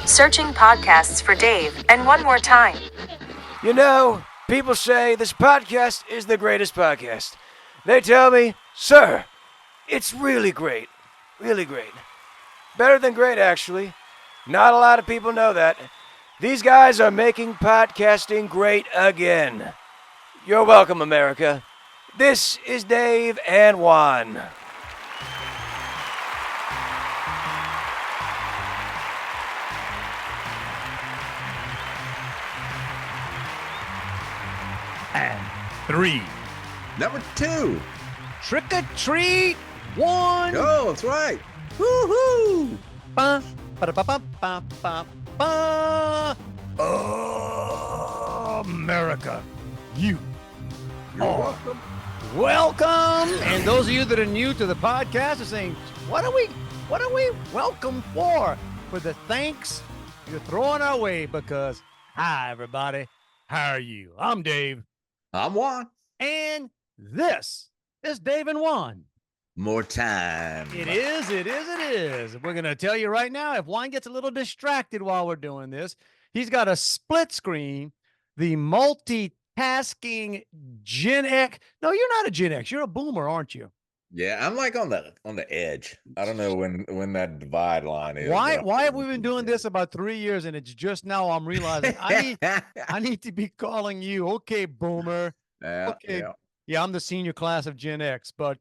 Searching podcasts for Dave, and one more time. You know, people say this podcast is the greatest podcast. They tell me, sir, it's really great. Really great. Better than great, actually. Not a lot of people know that. These guys are making podcasting great again. You're welcome, America. This is Dave and Juan. And 3. Number 2. Trick or treat 1. Oh, that's right. Woohoo! Ba, ba, ba, ba, ba, ba, ba. America, you're welcome. Welcome. And those of you that are new to the podcast are saying, what are we welcome for? For the thanks you're throwing our way, because hi everybody, how are you? I'm Dave. I'm Juan. And this is Dave and Juan. More time. It is. We're going to tell you right now, if Juan gets a little distracted while we're doing this, he's got a split screen, the multitasking Gen X. No, you're not a Gen X. You're a boomer, aren't you? Yeah, I'm like on the edge. I don't know when that divide line is. Why have we been doing this about 3 years, and it's just now I'm realizing I need to be calling you, okay, boomer. Okay. Yeah, I'm the senior class of Gen X. But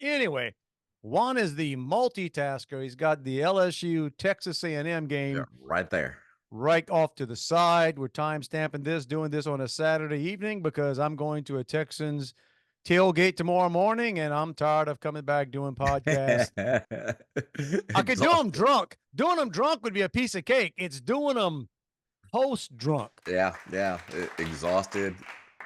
anyway, Juan is the multitasker. He's got the LSU Texas A&M game right there, right off to the side. We're time stamping this, doing this on a Saturday evening because I'm going to a Texans tailgate tomorrow morning, and I'm tired of coming back doing podcasts. I could do them drunk. Doing them drunk would be a piece of cake. It's doing them post-drunk. Yeah. Exhausted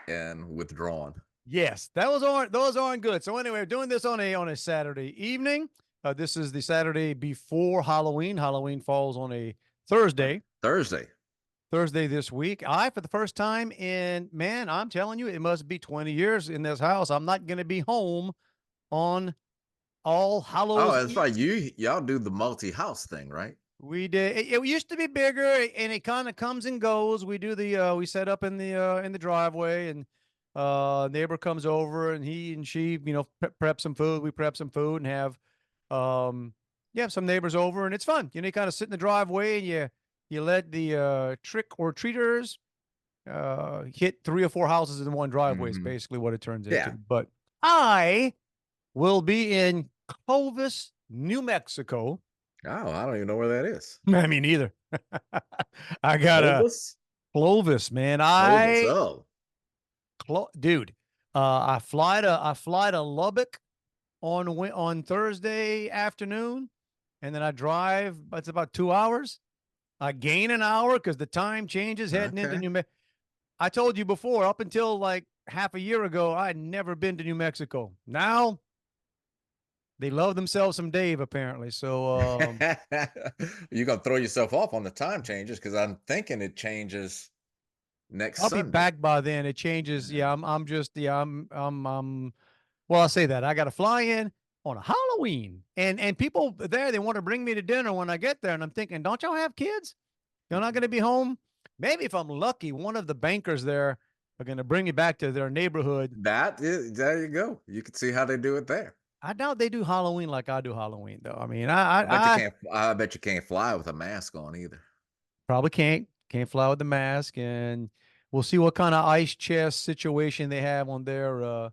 and withdrawn. Yes, those aren't good. So anyway, we're doing this on a Saturday evening. This is the Saturday before Halloween. Halloween falls on a Thursday. Thursday this week. For the first time I'm telling you, it must be 20 years in this house. I'm not going to be home on All Hallows. Oh, that's right. Y'all do the multi-house thing, right? We did. It used to be bigger, and it kind of comes and goes. We do we set up in the driveway, and neighbor comes over, and he and she, prep some food. We prep some food and have some neighbors over, and it's fun. You kind of sit in the driveway, and you let the trick or treaters hit 3 or 4 houses in one driveway is basically what it turns into. But I will be in Clovis, New Mexico. Oh, I don't even know where that is. I mean, neither. I got Clovis, man. Dude, I fly to Lubbock on Thursday afternoon, and then I drive. It's about 2 hours. I gain an hour because the time changes heading into New Mexico. I told you before, up until like half a year ago, I had never been to New Mexico. Now they love themselves some Dave, apparently. So you're gonna throw yourself off on the time changes because I'm thinking it changes next Sunday. I'll be back by then. It changes. Yeah, I'm well, I'll say that. I got to fly in on a Halloween, and people there, they want to bring me to dinner when I get there, and I'm thinking, don't y'all have kids? You're not going to be home? Maybe if I'm lucky, one of the bankers there are going to bring me back to their neighborhood. There you go. You can see how they do it there. I doubt they do Halloween like I do Halloween, though. I mean, I bet you can't fly with a mask on either. Probably can't fly with the mask, and we'll see what kind of ice chest situation they have on their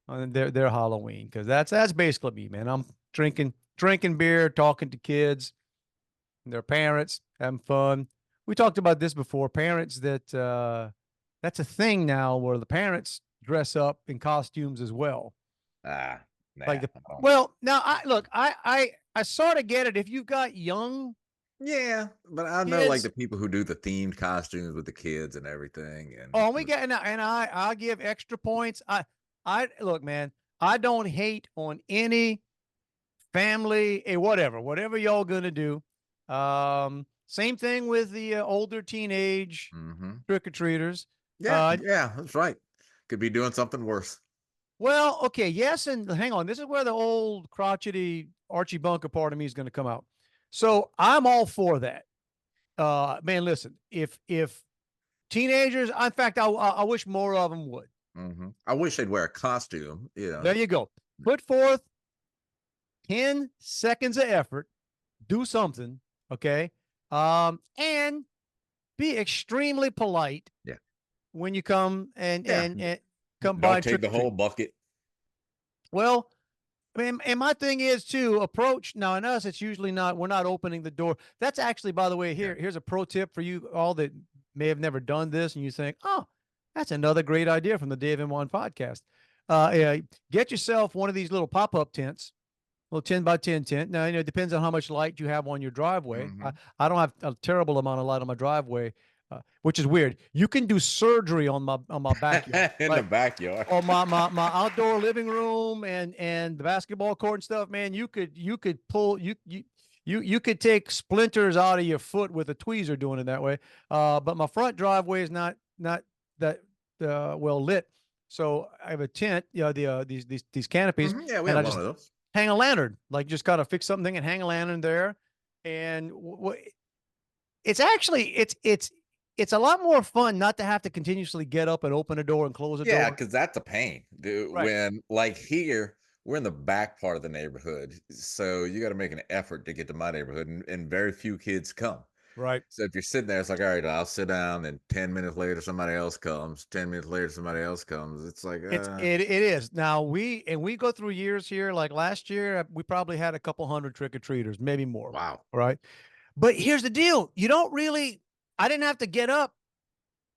Halloween, because that's basically me, man. I'm drinking beer, talking to kids, and their parents, having fun. We talked about this before. Parents that's a thing now where the parents dress up in costumes as well. Nah, now I sort of get it if you've got young. Yeah, but I know like the people who do the themed costumes with the kids and everything. And I give extra points. I look, man, I don't hate on any family, whatever y'all gonna do. Same thing with the older teenage trick-or-treaters. Yeah, that's right. Could be doing something worse. Well, okay, yes, and hang on. This is where the old crotchety Archie Bunker part of me is going to come out. So I'm all for that. man, listen, if teenagers, in fact, I wish more of them would. I wish they'd wear a costume. You know. There you go. Put forth 10 seconds of effort, do something, okay? And be extremely polite. Yeah. When you come and come by Don't and take the trick or treat. whole bucket. Well, and my thing is to approach now. In us, it's usually not. We're not opening the door. That's actually, by the way, here's a pro tip for you all that may have never done this, and you think, oh, that's another great idea from the Dave and Juan podcast. Get yourself one of these little pop-up tents, little 10 by 10 tent. Now, it depends on how much light you have on your driveway. I don't have a terrible amount of light on my driveway, which is weird. You can do surgery on my backyard. In the backyard. Or my outdoor living room and the basketball court and stuff, man. You could pull you could take splinters out of your foot with a tweezer doing it that way. But my front driveway is not that well lit. So I have a tent, these canopies. Yeah, we have one of those. Hang a lantern, like just gotta fix something and hang a lantern there. And it's actually it's a lot more fun not to have to continuously get up and open a door and close a door. Yeah, because that's a pain, dude. Right. When like here, we're in the back part of the neighborhood, so you got to make an effort to get to my neighborhood, and very few kids come. Right. So if you're sitting there, it's like, all right, I'll sit down, and 10 minutes later, somebody else comes. 10 minutes later, somebody else comes. It's like it is. Now we go through years here. Like last year, we probably had a couple hundred trick-or-treaters, maybe more. Wow. Right. But here's the deal. I didn't have to get up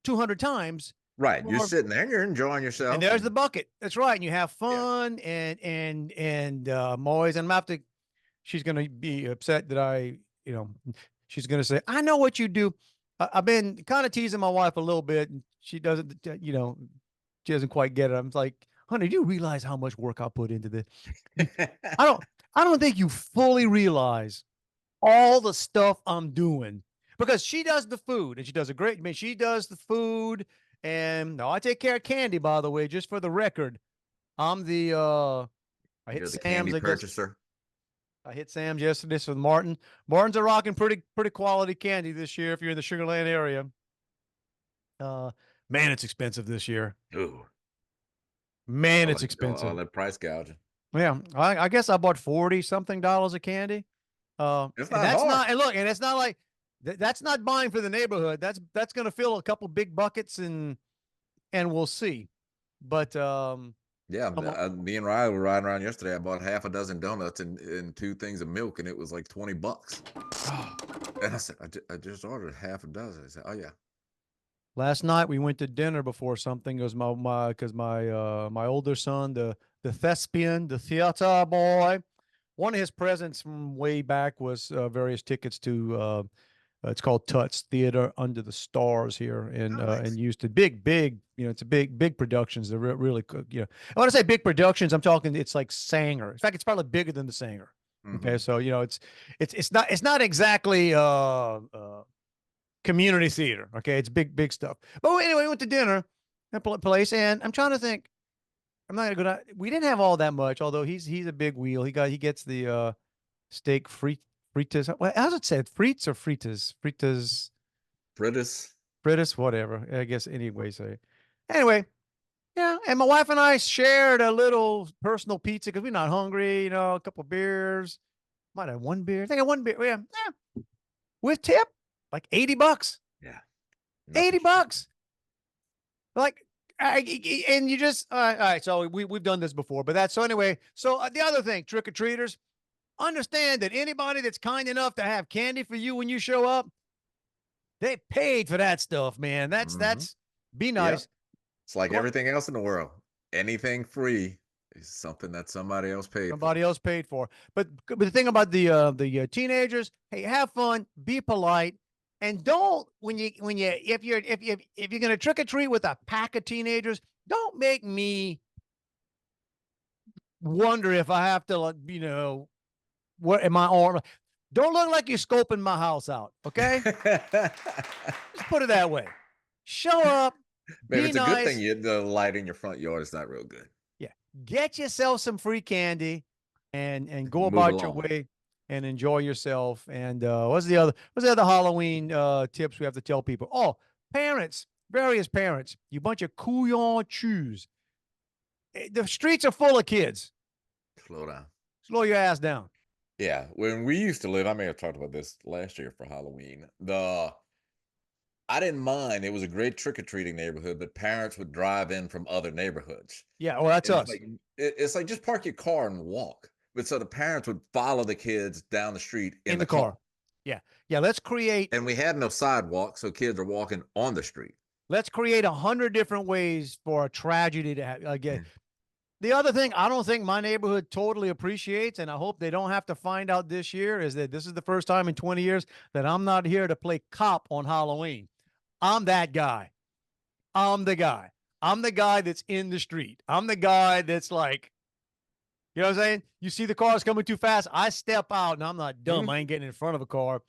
200 times. Right. You're sitting there and you're enjoying yourself. And there's the bucket. That's right. And you have fun and Moyes, and she's going to be upset that she's going to say, I know what you do. I've been kind of teasing my wife a little bit, and she doesn't, she doesn't quite get it. I'm like, honey, do you realize how much work I put into this? I don't think you fully realize all the stuff I'm doing, because she does the food and she does she does the food. And no, I take care of candy, by the way, just for the record. I'm the I hit Sam's candy purchaser. I hit Sam's yesterday with Martin. Martin's are rocking pretty quality candy this year if you're in the Sugar Land area. Man, it's expensive this year. Ooh. Man, it's expensive. All that price gouging. Yeah, I guess I bought $40-something of candy. It's not hard. And look, and it's not like that's not buying for the neighborhood. That's going to fill a couple big buckets and we'll see. But yeah, me and Riley were riding around yesterday. I bought half a dozen donuts and 2 things of milk, and it was like $20. And I said, I just ordered half a dozen. I said, oh yeah. Last night we went to dinner before something. It was my older son, the thespian, the theater boy. One of his presents from way back was various tickets to it's called Tuts Theater Under the Stars here in Houston. Big, it's a big productions. They're really good. And when I say big productions, I'm talking it's like Sanger. In fact, it's probably bigger than the Sanger. Okay, so it's not exactly community theater. Okay, it's big stuff. But anyway, we went to dinner at a place, and I'm trying to think. I'm not gonna go down. We didn't have all that much, although he's a big wheel. He gets the steak fritas. Well, how's it said? Frites or fritas? Fritas, whatever. I guess anyway. So anyway, yeah. And my wife and I shared a little personal pizza because we're not hungry. A couple of beers. Might have one beer. I think I had one beer. Yeah. With tip, like $80. Yeah. $80. Like. And you just all right. So we've done this before, but that's so anyway. So the other thing, trick-or-treaters, understand that anybody that's kind enough to have candy for you when you show up, they paid for that stuff, man. That's be nice. Yeah. It's like everything else in the world. Anything free is something that somebody else paid. Else paid for. But the thing about the teenagers, hey, have fun, be polite. And don't if you're gonna trick or treat with a pack of teenagers, don't make me wonder if I have to what am I on? Don't look like you're scoping my house out, okay? Just put it that way. Show up. Maybe it's nice. A good thing the light in your front yard is not real good. Yeah, get yourself some free candy and go about your way. and enjoy yourself. And what's the other Halloween tips we have to tell people? Oh, parents, various parents, you bunch of couillon chews. The streets are full of kids. Slow down. Slow your ass down. Yeah, when we used to live, I may have talked about this last year for Halloween. I didn't mind. It was a great trick-or-treating neighborhood, but parents would drive in from other neighborhoods. Yeah, well, that's And us. It's like just park your car and walk. But so the parents would follow the kids down the street in the the car. Yeah. Yeah. Let's create. And we had no sidewalk, so kids are walking on the street. Let's create 100 different ways for a tragedy to happen. Again, the other thing I don't think my neighborhood totally appreciates, and I hope they don't have to find out this year, is that this is the first time in 20 years that I'm not here to play cop on Halloween. I'm that guy. I'm the guy. I'm the guy that's in the street. I'm the guy that's like, you know what I'm saying? You see the cars coming too fast. I step out, and I'm not dumb. I ain't getting in front of a car,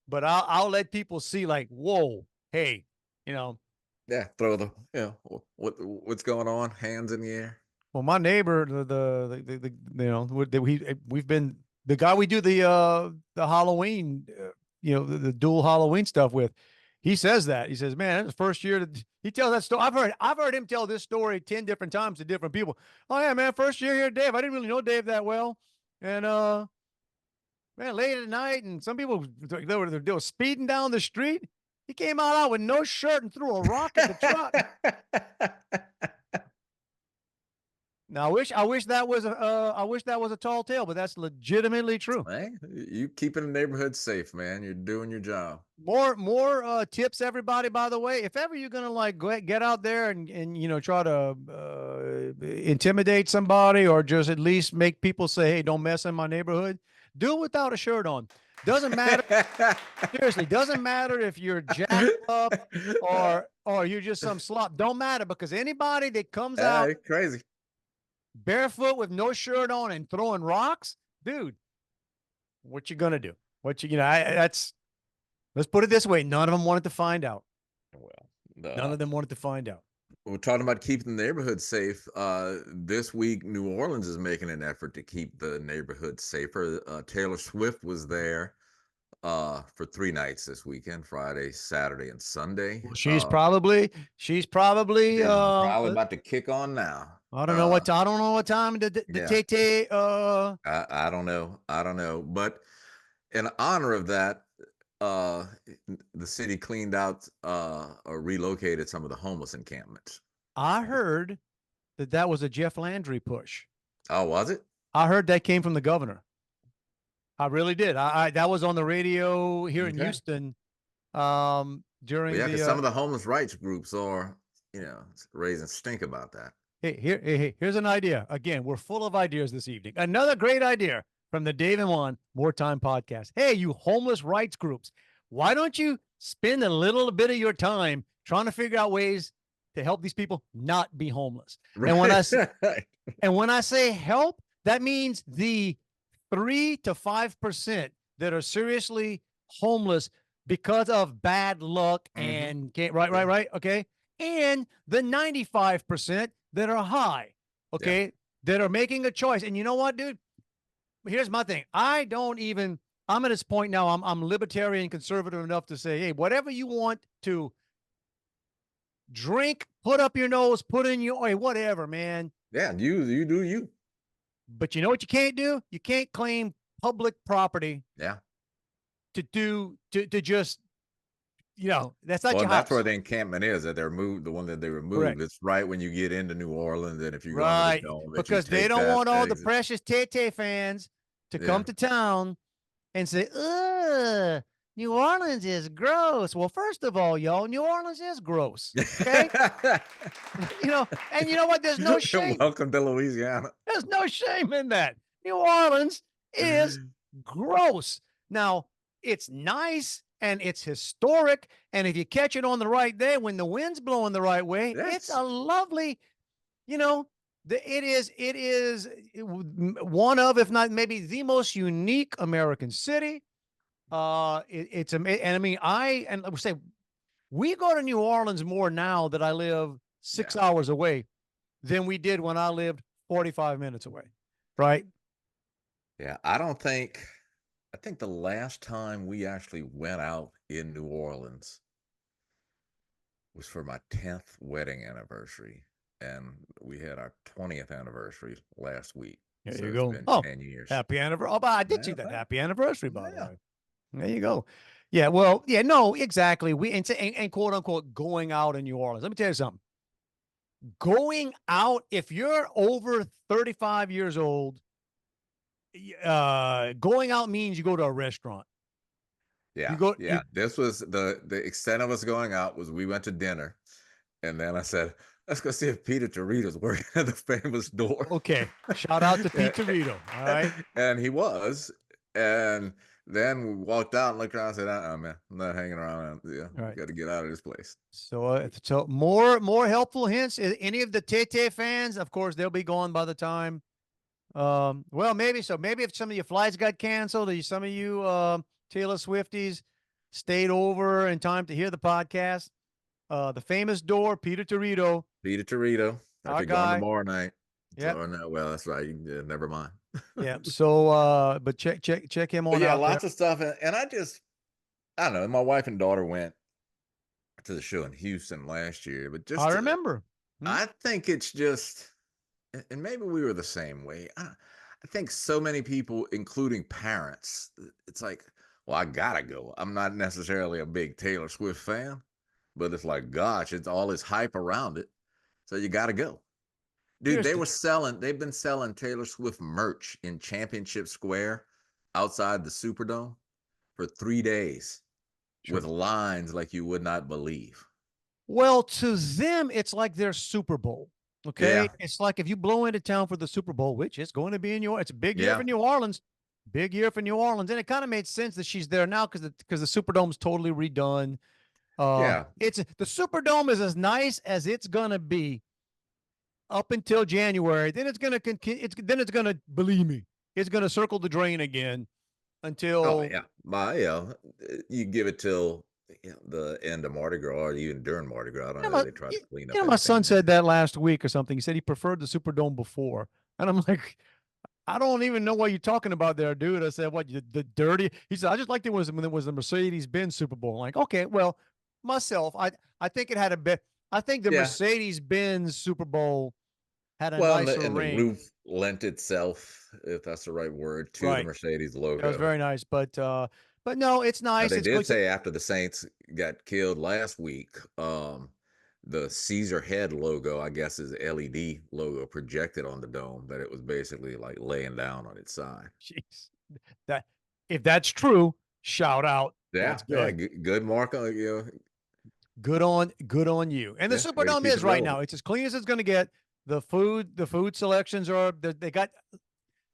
but I'll let people see like, whoa, hey, you know. Yeah, throw the what's going on? Hands in the air. Well, my neighbor, we've been the guy we do the Halloween, the dual Halloween stuff with. He says that. He says, man, it's the first year that he tells that story. I've heard him tell this story 10 different times to different people. Oh yeah, man, first year here, Dave. I didn't really know Dave that well. And man, late at night, and some people they were speeding down the street. He came out with no shirt and threw a rock at the truck. Now, I wish that was a tall tale, but that's legitimately true. Hey, you keeping the neighborhood safe, man. You're doing your job. More tips, everybody. By the way, if ever you're gonna like get out there and try to intimidate somebody or just at least make people say, "Hey, don't mess in my neighborhood," do it without a shirt on. Doesn't matter. Seriously, doesn't matter if you're jacked up or you're just some slop. Don't matter, because anybody that comes out crazy barefoot with no shirt on and throwing rocks, dude, what you gonna do? Let's put it this way: none of them wanted to find out. Well, none of them wanted to find out. We're talking about keeping the neighborhood safe. This week, New Orleans is making an effort to keep the neighborhood safer. Taylor Swift was there for 3 nights this weekend: Friday, Saturday, and Sunday. Well, she's probably about to kick on now. I don't know what time the Tay. I don't know. But in honor of that, the city cleaned out or relocated some of the homeless encampments. I heard that was a Jeff Landry push. Oh, was it? I heard that came from the governor. I really did. That was on the radio here in Houston. During because some of the homeless rights groups are, raising stink about that. Hey, here's an idea. Again, we're full of ideas this evening. Another great idea from the Dave and Juan More Time podcast. Hey, you homeless rights groups, why don't you spend a little bit of your time trying to figure out ways to help these people not be homeless? Right. And when I say help, that means the 3 to 5% that are seriously homeless because of bad luck and right. Okay. And the 95% that are high. Okay. That are making a choice. And you know what, dude? Here's my thing. I'm at this point now. I'm libertarian conservative enough to say, hey, whatever you want to drink, put up your nose, put in your, hey, whatever, man. Yeah. You do you. But you know what you can't do? You can't claim public property. Yeah. To just, that's not your house. That's where the encampment is, that they're moved. The one that they removed. Correct. It's right when you get into New Orleans. And if you go to the dome, because they don't want all the precious Tay fans to come to town and say, ugh, New Orleans is gross. Well, first of all, y'all, New Orleans is gross. Okay. And you know what? There's no shame. Welcome to Louisiana. There's no shame in that. New Orleans is gross. Now, it's nice and it's historic. And if you catch it on the right day, when the wind's blowing the right way, it's a lovely, it is one of, if not maybe the most unique American city. It's amazing. And I would say we go to New Orleans more now that I live 6 hours away than we did when I lived 45 minutes away. Right. Yeah. I don't think I think the last time we actually went out in New Orleans was for my 10th wedding anniversary. And we had our 20th anniversary last week. There So you it's go. been Oh, 10 years. happy anniversary. Oh, but I did see Yeah, that. thank Happy anniversary, by the Yeah. way. There you go. Yeah, well, yeah, no, exactly. And quote unquote going out in New Orleans. Let me tell you something. Going out, if you're over 35 years old, going out means you go to a restaurant. You Yeah, go, yeah. This was the extent of us going out was we went to dinner, and then I said, "Let's go see if Peter Torito's working at the famous door." okay. Shout out to Pete And Torito. All right. and he was, and then we walked out and looked around and said, man, I'm not hanging around. Yeah, All right. got to get out of this place." So more helpful hints. Any of the Tete fans, of course, they'll be gone by the time. Well, maybe so. Maybe if some of your flights got canceled, or some of you Taylor Swifties stayed over in time to hear the podcast. The famous door, Peter Torito, Peter Torito, our actually going guy. tomorrow night. Yeah, So, no, well, that's right. Never mind. yeah. So, but check him But on yeah, out there. lots of stuff. And I don't know. My wife and daughter went to the show in Houston last year, but I remember. I think it's just, and maybe we were the same way. I think so many people, including parents, it's like, well, I gotta go. I'm not necessarily a big Taylor Swift fan, but it's like, gosh, it's all this hype around it. So you gotta go. Dude, Here's the they've been selling Taylor Swift merch in Championship Square outside the Superdome for 3 days with lines like you would not believe. Well, to them, it's like their Super Bowl. Okay. Yeah. It's like if you blow into town for the Super Bowl, which is going to be in it's a big year Yeah. for New Orleans. Big year for New Orleans. And it kind of made sense that she's there now because the Superdome's totally redone. Yeah. It's the Superdome is as nice as it's gonna be up until January. Then it's gonna it's gonna, believe me, it's gonna circle the drain again until Oh yeah. You give it till the end of Mardi Gras or even during Mardi Gras. I don't know. They try to clean up my son everything. said that last week or something. He said he preferred the Superdome before. And I'm like, I don't even know what you're talking about there, dude. I said, what, the dirty? He said, I just liked it when it was the Mercedes-Benz Super Bowl. I'm like, okay, well, myself, I think it had a bit. I think the Yeah. Mercedes-Benz Super Bowl had a Well, nicer and the ring. roof lent itself, if that's the right word, to the Right. Mercedes That was logo. very nice, but no, it's Now, nice. they It's did good. say after the Saints got killed last week, the Caesar head logo, I guess, is LED logo projected on the dome, that it was basically like laying down on its side. Jeez. That if that's true, shout out. Yeah, That's good. yeah, good mark on Good on you. And the Yeah, way to Superdome keep is it right relevant. now. It's as clean as it's going to get. The food selections are they got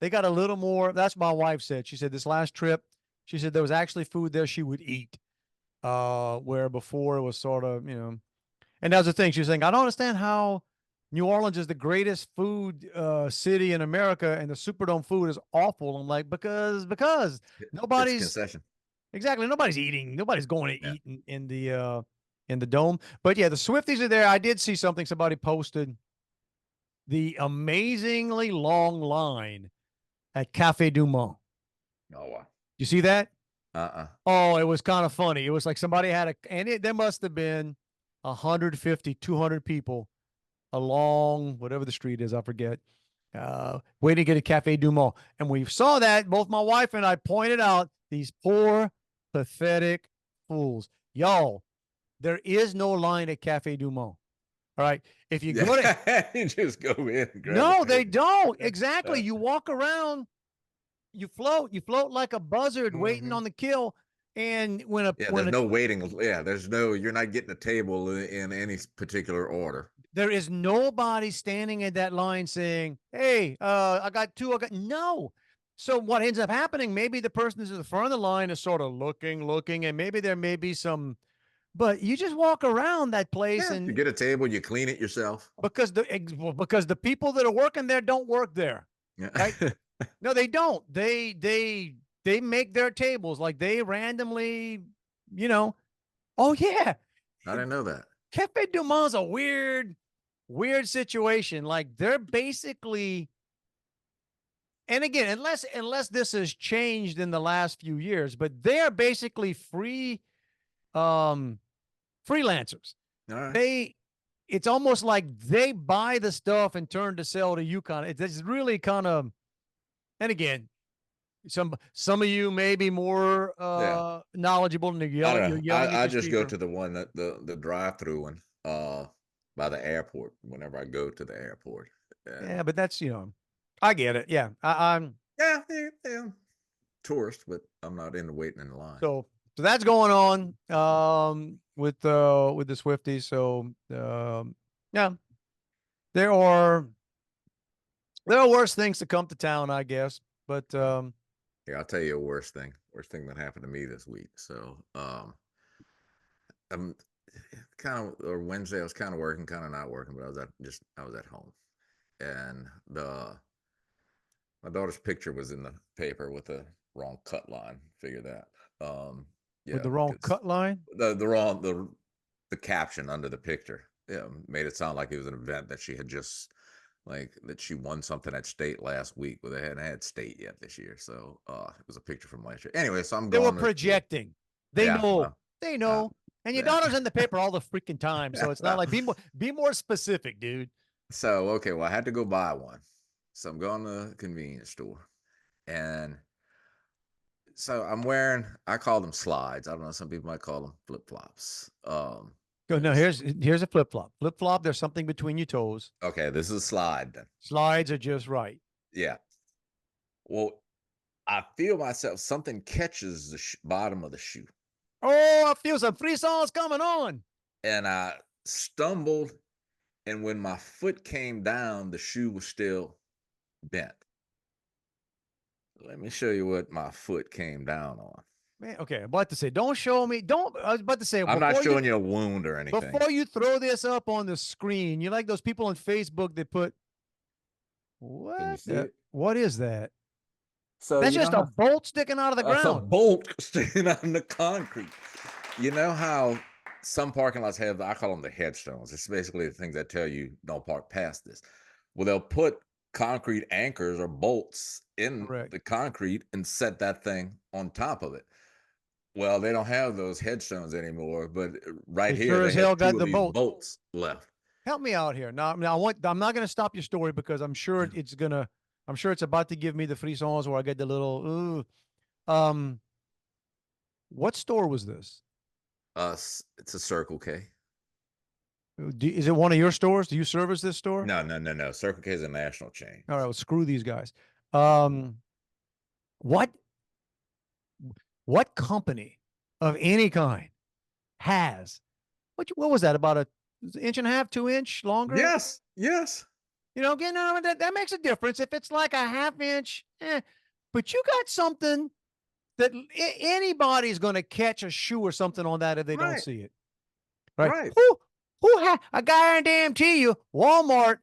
a little more. That's what my wife said. She said this last trip, she said there was actually food there she would eat. Where before it was sort of, and that was the thing. She was saying, I don't understand how New Orleans is the greatest food city in America and the Superdome food is awful. I'm like, because It's nobody's concession. exactly nobody's eating, nobody's going to Yeah. eat in the dome. But yeah, the Swifties are there. I did see something somebody posted the amazingly long line at Cafe Du Monde. Oh wow. You see that? Uh-uh. Oh, it was kind of funny. It was like somebody had there must have been 150, 200 people along whatever the street is, I forget, waiting to get a Cafe Du Monde. And we saw that, both my wife and I pointed out these poor, pathetic fools. Y'all, there is no line at Cafe Du Monde. All right. If you go to You just go in and grab no, a they table. don't. Exactly. You walk around, you float like a buzzard waiting on the kill. And There's no waiting. Yeah, you're not getting a table in any particular order. there is nobody standing in that line saying, hey, I got two. No. So what ends up happening, maybe the person who's at the front of the line is sort of looking, and maybe there may be some, but you just walk around that place You and get a table, you clean it yourself. because the people that are working there don't work there. Yeah. Right? No, they don't. They make their tables like they randomly, Oh yeah. I didn't know that. Cafe Du Monde's a weird situation. Like they're basically and again, unless this has changed in the last few years, but they're basically freelancers. All right. It's almost like they buy the stuff and turn to sell to you kind of. It's really kind of, and again, some of you may be more Yeah. knowledgeable and I don't you're know. yelling at I your just go speaker. to the one that the drive-through one by the airport whenever I go to the airport. Yeah, And but that's I get it. Yeah, I'm yeah, tourist, but I'm not into waiting in line. so that's going on with the Swifties. So yeah, there are worse things to come to town, I guess. But Yeah, I'll tell you a worst thing. Worst thing that happened to me this week. So I'm kind of or Wednesday I was kind of working, kind of not working, but I was at home. And my daughter's picture was in the paper with the wrong cut line. Figure that. with Yeah, the wrong because cut line. the caption under the picture, yeah, made it sound like it was an event that she had just like that she won something at state last week, but they hadn't had state yet this year. So it was a picture from last year. Anyway, so I'm They were going to projecting. They yeah, know. well, They uh, know. And your yeah. daughter's in the paper all the freaking time, so it's not like be more specific, dude. So okay, well I had to go buy one. So I'm going to the convenience store. And so I'm wearing, I call them slides. I don't know, some people might call them flip-flops. Go no. Because Here's a flip flop. Flip flop. There's something between your toes. okay, this is a slide then. Slides are just right. Yeah. Well, I feel myself, something catches the bottom of the shoe. Oh, I feel some free songs coming on. And I stumbled, and when my foot came down, the shoe was still bent. Let me show you what my foot came down on. Man, okay, I'm about to say, don't show me. Don't. I was about to say, I'm not showing you a wound or anything. before you throw this up on the screen, you like those people on Facebook that put Can you see it? what is that? So That's you know just a bolt sticking out of the that's a ground. bolt sticking out in the concrete. You know how some parking lots have, I call them the headstones. It's basically the things that tell you don't park past this. Well, they'll put concrete anchors or bolts in Correct. the concrete and set that thing on top of it. Well, they don't have those headstones anymore, but right They here sure they as have hell two got of the these bolts. bolts left. Help me out here. Now, I'm not going to stop your story because I'm sure I'm sure it's about to give me the free songs where I get the little, what store was this? It's a Circle K. Is it one of your stores? Do you service this store? No. Circle K is a national chain. All right. Well, screw these guys. What company of any kind has, what was that? About an inch and a half, 2 inch longer? Yes. Again, that makes a difference. If it's like a half inch, but you got something that anybody's going to catch a shoe or something on that if they don't Right. see it. Right. Right. I guarantee you, Walmart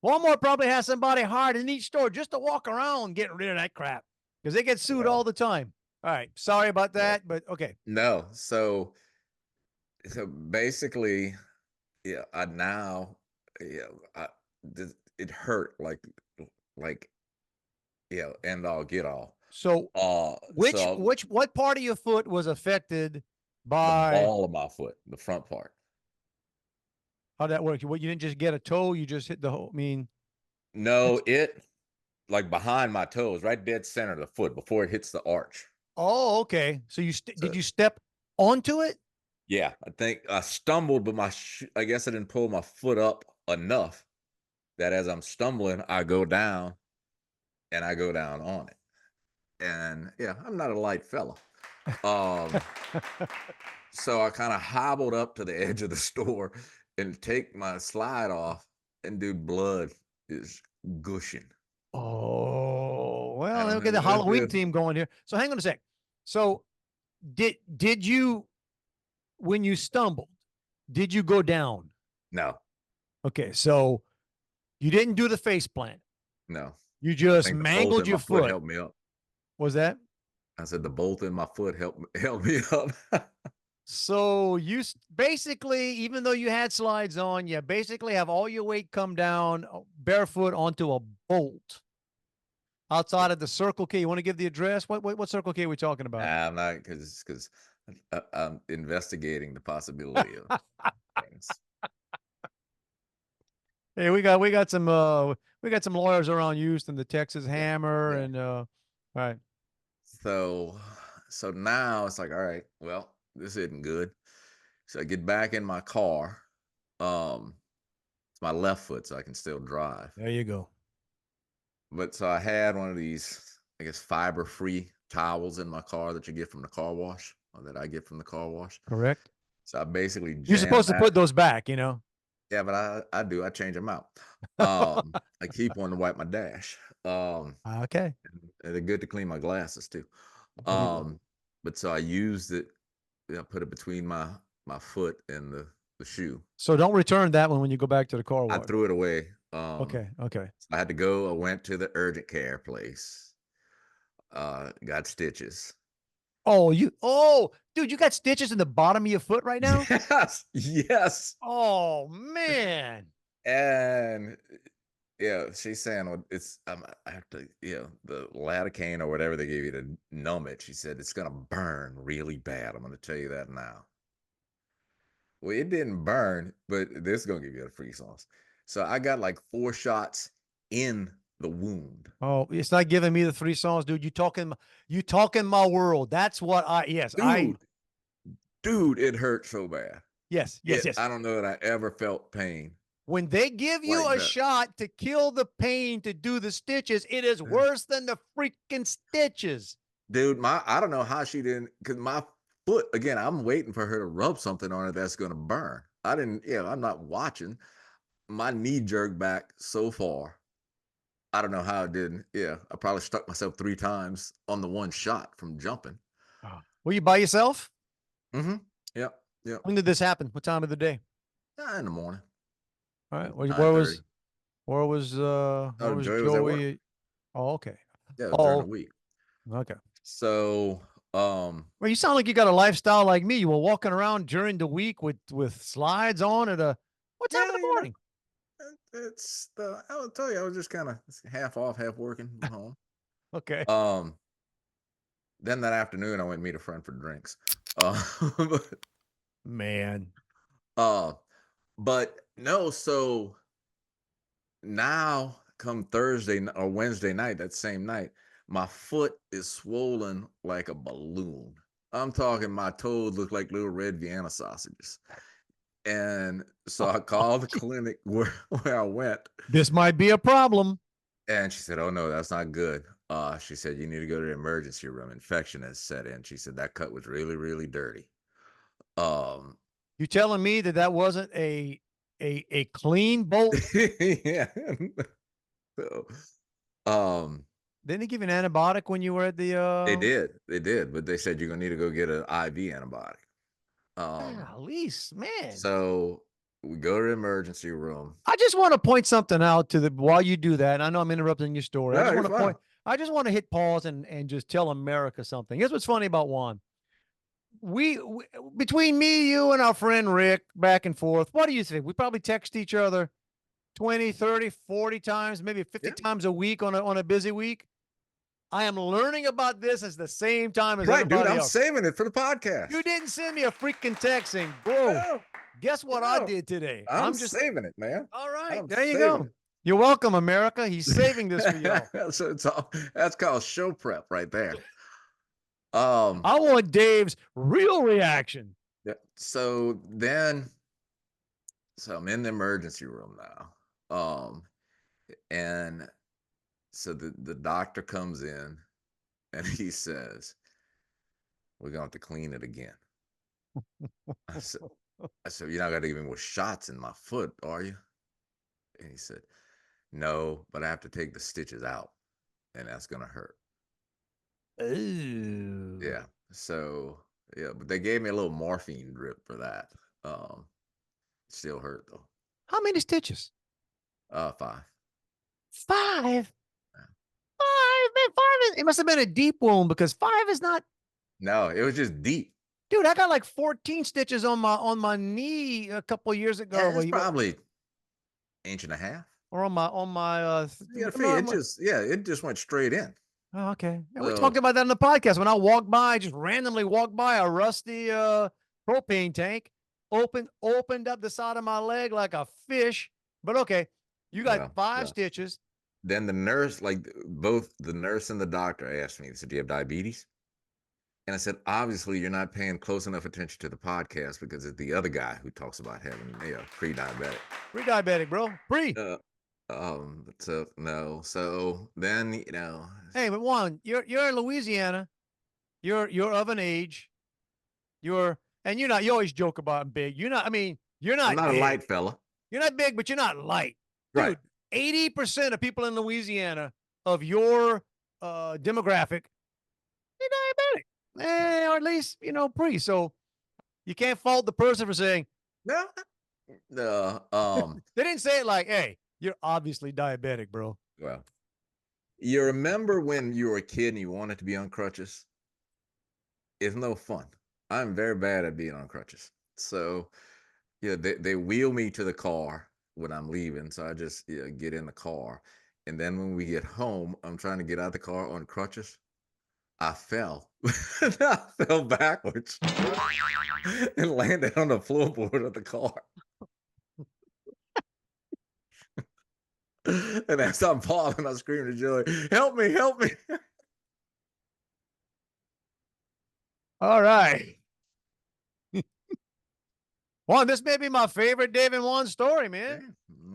probably has somebody hired in each store just to walk around getting rid of that crap because they get sued all the time. All right. Sorry about that, but okay. No. So basically, yeah, it hurt like end all get all. So what part of your foot was affected by the ball of my foot, the front part? How'd that work? You didn't just get a toe, you just hit the whole, No, it like behind my toes, right dead center of the foot before it hits the arch. Oh, okay. So did you step onto it? Yeah, I think I stumbled, but I guess I didn't pull my foot up enough that as I'm stumbling, I go down and I go down on it. And yeah, I'm not a light fella. So I kind of hobbled up to the edge of the store and take my slide off, and dude, blood is gushing. Oh, well, don't they'll get know the what it Halloween is. theme going here. So hang on a sec. So did you, when you stumbled, did you go down? No, Okay, so you didn't do the face plant. no. You I just think the bolt mangled in your my foot foot. helped me up. Was that? I said the bolt in my foot helped me up. So basically, even though you had slides on, you basically have all your weight come down barefoot onto a bolt. outside of the Circle K. You want to give the address? What Circle K are we talking about? Nah, I'm not because I'm investigating the possibility of things. Hey, we got some lawyers around Houston, the Texas Yeah, Hammer, yeah. and all right. So now it's like, all right, well, this isn't good. So I get back in my car. It's my left foot, so I can still drive. There you go. But so I had one of these, I guess, fiber-free towels in my car that you get from the car wash, or that I get from the car wash. Correct. So I basically You're jammed supposed to that. put those back, you know. Yeah, but I do. I change them out. I keep one to wipe my dash. Okay. And they're good to clean my glasses too. There you go. But so I used it. Put it between my foot and the shoe. So don't return that one when you go back to the car I wash. threw it away. Okay. Okay. I had to go. I went to the urgent care place. Got stitches. Oh, dude, you got stitches in the bottom of your foot right now? Yes, yes. Oh man. And yeah, she's saying, well, it's I have to, the lidocaine or whatever they gave you to numb it. She said it's gonna burn really bad. I'm gonna tell you that now. Well, it didn't burn, but this is gonna give you a free sauce. So I got like 4 shots in the wound. Oh, it's not giving me the 3 songs, dude. You talking my world. That's what Dude, it hurt so bad. Yes. I don't know that I ever felt pain. When they give you Like a that. shot to kill the pain to do the stitches, it is worse than the freaking stitches. Dude, I don't know how she didn't, because my foot, again, I'm waiting for her to rub something on it that's gonna burn. I'm not watching. My knee jerked back so far. I don't know how it didn't. Yeah, I probably stuck myself 3 times on the one shot from jumping. Were you by yourself? Mm-hmm. Yep. When did this happen? What time of the day? In the morning. All right. 9:30. Where was Joey was at work. Joey? Oh, okay. Yeah, during the week. Okay. So, Well, you sound like you got a lifestyle like me. You were walking around during the week with slides on at what time in the morning? I'll tell you, I was just kind of half off, half working from home. Okay. Then that afternoon, I went and meet a friend for drinks. Man. But no, so now come Thursday or Wednesday night, that same night, my foot is swollen like a balloon. I'm talking my toes look like little red Vienna sausages. And so I called the clinic where I went. This might be a problem. And she said, oh no, that's not good. She said, you need to go to the emergency room. Infection has set in. She said that cut was really, really dirty. You telling me that wasn't a clean bolt? Yeah. So, didn't they give you an antibiotic when you were at the they did, but they said you're gonna need to go get an IV antibiotic. at least, man. So we go to the emergency room. I just want to point something out while you do that. And I know I'm interrupting your story. No, I you're fine. I just want to hit pause and just tell America something. Here's what's funny about Juan. We between me, you, and our friend Rick, back and forth, what do you think? We probably text each other 20, 30, 40 times, maybe 50 times a week on a busy week. I am learning about this at the same time as Right, dude. everybody I'm else. saving it for the podcast. You didn't send me a freaking text saying, bro, guess what I did today? I'm just saving it, man. All right, I'm there you go. saving it. You're welcome, America. He's saving this for y'all. That's called show prep right there. I want Dave's real reaction. Yeah. So I'm in the emergency room now. And so the doctor comes in and he says, we're going to have to clean it again. I said, you're not going to give me more shots in my foot, are you? And he said, no, but I have to take the stitches out and that's going to hurt. Ooh. Yeah. So, yeah, but they gave me a little morphine drip for that. Still hurt though. How many stitches? 5. 5? 5, man. 5 is, it must have been a deep wound because 5 is not. No, it was just deep. Dude, I got like 14 stitches on my knee a couple years ago. Yeah, it's probably 1.5 inches. or on my You gotta figure it just went straight in. Oh, okay. And we So- talked about that in the podcast. When I walked by, just randomly walked by a rusty propane tank, opened up the side of my leg like a fish. But okay, you got Yeah, 5 yeah. stitches. Then the nurse, like both the nurse and the doctor asked me, they said, "Do you have diabetes?" And I said, "Obviously, you're not paying close enough attention to the podcast because it's the other guy who talks about having, pre-diabetic." Pre-diabetic, bro. Pre. So no. So then, Hey, but Juan, you're in Louisiana. You're of an age. And you're not. You always joke about big. You're not. I mean, you're not. I'm not big. a light fella. You're not big, but you're not light, Right. dude. 80% of people in Louisiana of your demographic, they're diabetic, or at least pre. So you can't fault the person for saying No. they didn't say it like, "Hey, you're obviously diabetic, bro." Well, you remember when you were a kid and you wanted to be on crutches? It's no fun. I'm very bad at being on crutches. So, they wheel me to the car when I'm leaving. So I just get in the car. And then when we get home, I'm trying to get out of the car on crutches. I fell. I fell backwards and landed on the floorboard of the car. And as I'm falling, I'm screaming to Joey, "Help me, help me." All right. Juan, this may be my favorite Dave and Juan story, man.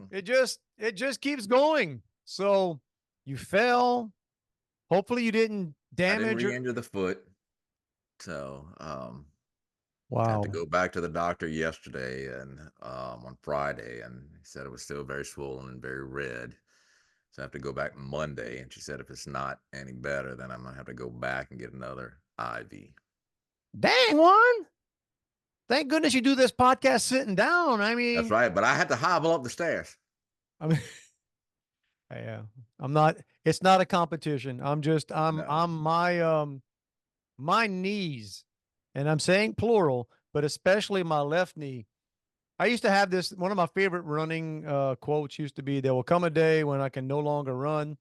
It just keeps going. So you fell. Hopefully you didn't I didn't damage your re-injure the foot. So I had Wow. to go back to the doctor yesterday and on Friday, and he said it was still very swollen and very red. So I have to go back Monday, and she said if it's not any better, then I'm gonna have to go back and get another IV. Dang, Juan. Thank goodness you do this podcast sitting down. I mean, That's right, but I had to hobble up the stairs. I mean, yeah, I'm not. It's not a competition. I'm my knees, and I'm saying plural, but especially my left knee. I used to have this. One of my favorite running quotes used to be, "There will come a day when I can no longer run.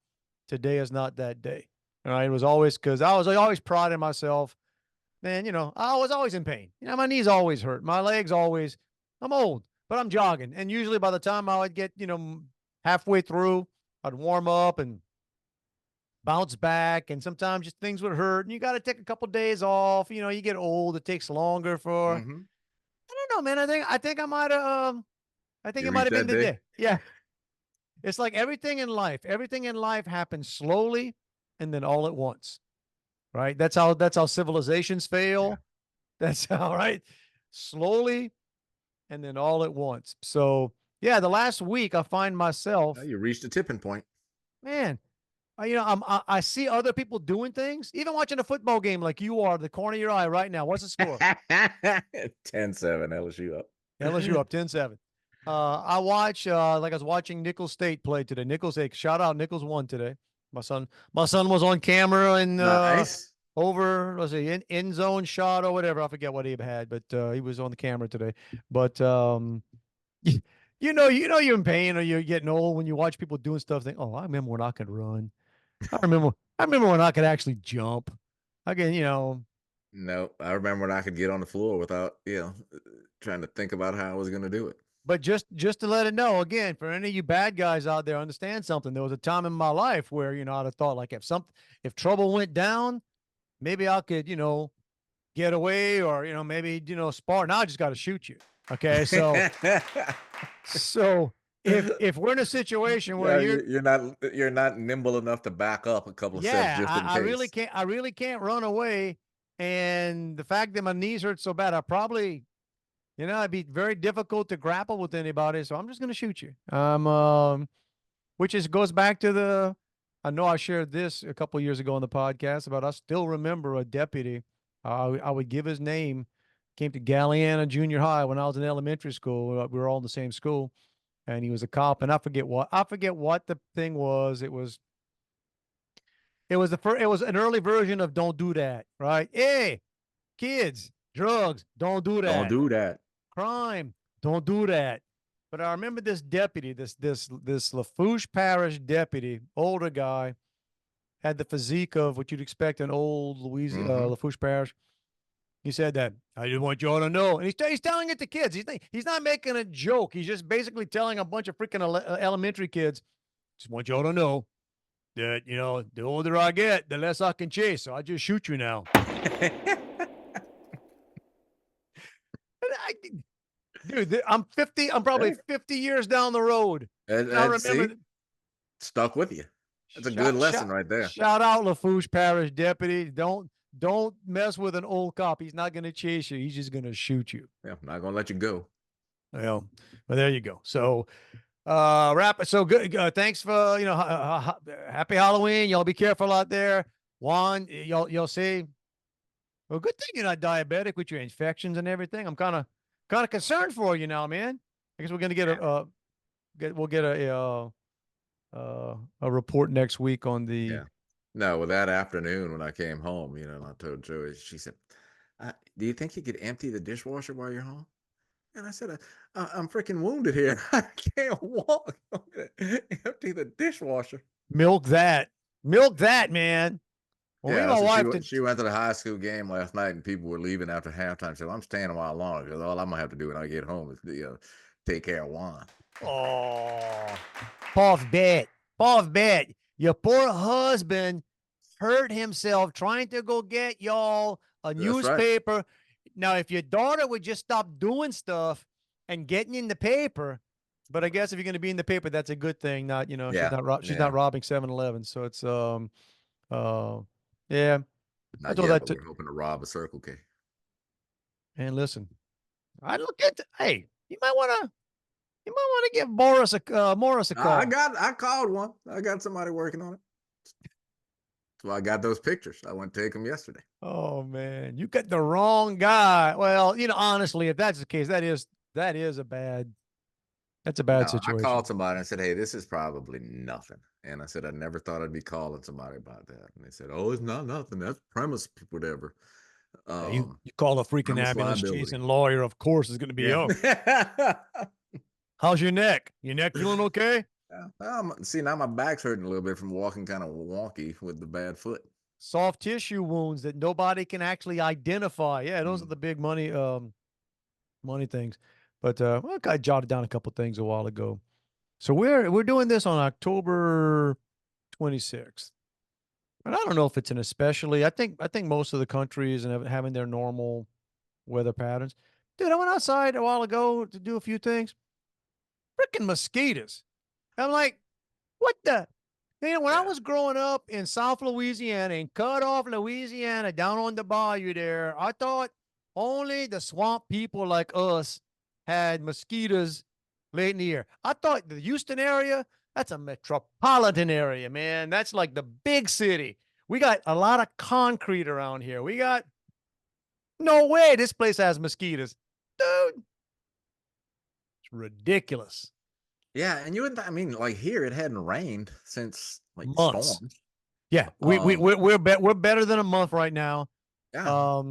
Today is not that day." All right, it was always because I was always priding myself. Man, I was always in pain. My knees always hurt. My legs always. I'm old, but I'm jogging, and usually by the time I would get halfway through, I'd warm up and bounce back, and sometimes just things would hurt, and you got to take a couple days off. You get old; it takes longer for. Mm-hmm. I don't know, man. I think I might have. I think You it might have reached been that the day? day. Yeah, it's like everything in life. Everything in life happens slowly, and then all at once. Right? That's how civilizations fail. That's how, right? Slowly and then all at once. So yeah, the last week I find myself, Now you reached a tipping point. man, I see other people doing things, even watching a football game like you are, the corner of your eye right now. What's the score? 10-7 LSU up. LSU up 10-7. I watch like I was watching Nicholls State play today. Nicholls State, shout out, Nicholls won today. My son was on camera and Nice. over, let's see, end zone shot or whatever. I forget what he had, but he was on the camera today. But you're in pain or you're getting old when you watch people doing stuff. Think, oh, I remember when I could run. I remember when I could actually jump. I can, No, I remember when I could get on the floor without, trying to think about how I was going to do it. But just to let it know again, for any of you bad guys out there, understand something. There was a time in my life where I'd have thought like if trouble went down, maybe I could get away or maybe spar. Now I just got to shoot you. Okay, so so if we're in a situation where you're not nimble enough to back up a couple of steps just in case. I really can't run away. And the fact that my knees hurt so bad, I probably, it'd be very difficult to grapple with anybody. So I'm just going to shoot you. Which goes back to I know I shared this a couple of years ago on the podcast about, I still remember a deputy. I would give his name, came to Galliana Junior High when I was in elementary school. We were all in the same school, and he was a cop. And I forget what the thing was. It was an early version of "Don't do that," right? Hey, kids, drugs, don't do that. Don't do that. Crime, don't do that. But I remember this deputy, this Lafourche Parish deputy, older guy, had the physique of what you'd expect an old Mm-hmm. Lafourche Parish. He said that I just want you all to know, and he's telling it to kids. He's not making a joke. He's just basically telling a bunch of freaking elementary kids. Just want you all to know that the older I get, the less I can chase. So I just shoot you now. I, dude, I'm 50. I'm probably 50 years down the road. And I and remember. see, stuck with you. That's a good Shout, lesson shout, right there. shout out Lafourche Parish deputy. Don't mess with an old cop. He's not going to chase you. He's just going to shoot you. Yeah, I'm not gonna let you go. Well, there you go. So, wrap it. So good. Thanks for happy Halloween. Y'all be careful out there. Juan, y'all see. Well, good thing you're not diabetic with your infections and everything. I'm kind of concerned for you now, man. I guess we're gonna get we'll get a report next week on the. Yeah. No, well, that afternoon when I came home, and I told Joey, she said, "Do you think you could empty the dishwasher while you're home?" And I said, "I'm freaking wounded here. I can't walk. I'm gonna empty the dishwasher." Milk that, man. Well, me and Yeah, my so wife did. she went to the high school game last night, and people were leaving after halftime. So I'm staying a while longer because all I'm gonna have to do when I get home is take care of Juan. Oh, Paul's bad. Your poor husband hurt himself trying to go get y'all a That's right. newspaper. Now, if your daughter would just stop doing stuff and getting in the paper, but I guess if you're going to be in the paper, that's a good thing. Not, she's Yeah, she's not robbing 7-Eleven. So it's yeah. I not told yet, that but to, we're hoping to rob a Circle K. and listen, I look at hey, you might want to give Morris a call. I called one. I got somebody working on it. So I got those pictures. I went to take them yesterday. Oh man, you got the wrong guy. Well, honestly, if that's the case, that's a bad No, I situation. called somebody and I said, "Hey, this is probably nothing." And I said, "I never thought I'd be calling somebody about that." And they said, "Oh, it's not nothing. That's premise, whatever. Yeah, you call a freaking Premise ambulance liability." chasing lawyer, of course, is going to be Yeah. how's your neck? Your neck feeling okay? See, now my back's hurting a little bit from walking kind of wonky with the bad foot. Soft tissue wounds that nobody can actually identify. Yeah, those are the big money things. But I jotted down a couple things a while ago. So we're doing this on October 26th. And I don't know if it's an especially. I think most of the countries and having their normal weather patterns. Dude, I went outside a while ago to do a few things. Freaking mosquitoes. I'm like, what the? When I was growing up in South Louisiana, in Cut Off, Louisiana, down on the bayou there, I thought only the swamp people like us had mosquitoes late in the year. I thought the Houston area, that's a metropolitan area, man. That's like the big city. We got a lot of concrete around here. We got no way this place has mosquitoes. Dude, it's ridiculous. Yeah, and I mean, like here, it hadn't rained since like Months. storms. Yeah, we're better than a month right now. Yeah.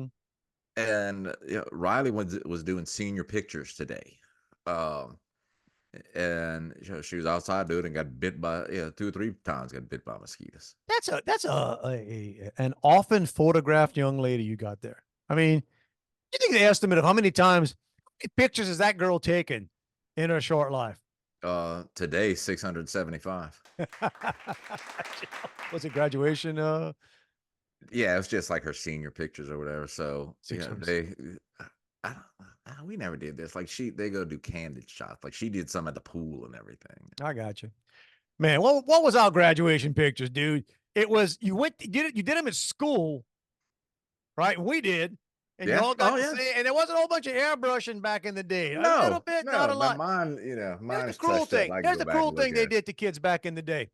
And Riley was doing senior pictures today. And she was outside doing it and got bit by 2 or 3 times got bit by mosquitoes. That's an often photographed young lady you got there. I mean, you think the estimate of how many pictures has that girl taken in her short life? Today 675. Was it graduation? Yeah, it was just like her senior pictures or whatever. So we never did this. Like they go do candid shots. Like she did some at the pool and everything. I got you, man. What was our graduation pictures, dude? It was you did them at school, right? We did, and you all got to say. And there wasn't a whole bunch of airbrushing back in the day. No, a little bit, not a lot. Mine, Here's the cruel thing. Here's the cruel thing they did to kids back in the day.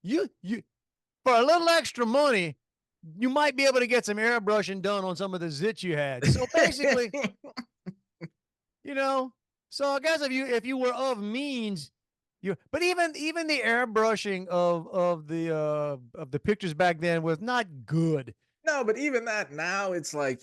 You for a little extra money, you might be able to get some airbrushing done on some of the zits you had. So basically, so I guess if you were of means, but even the airbrushing of the pictures back then was not good. No, but even that now it's like,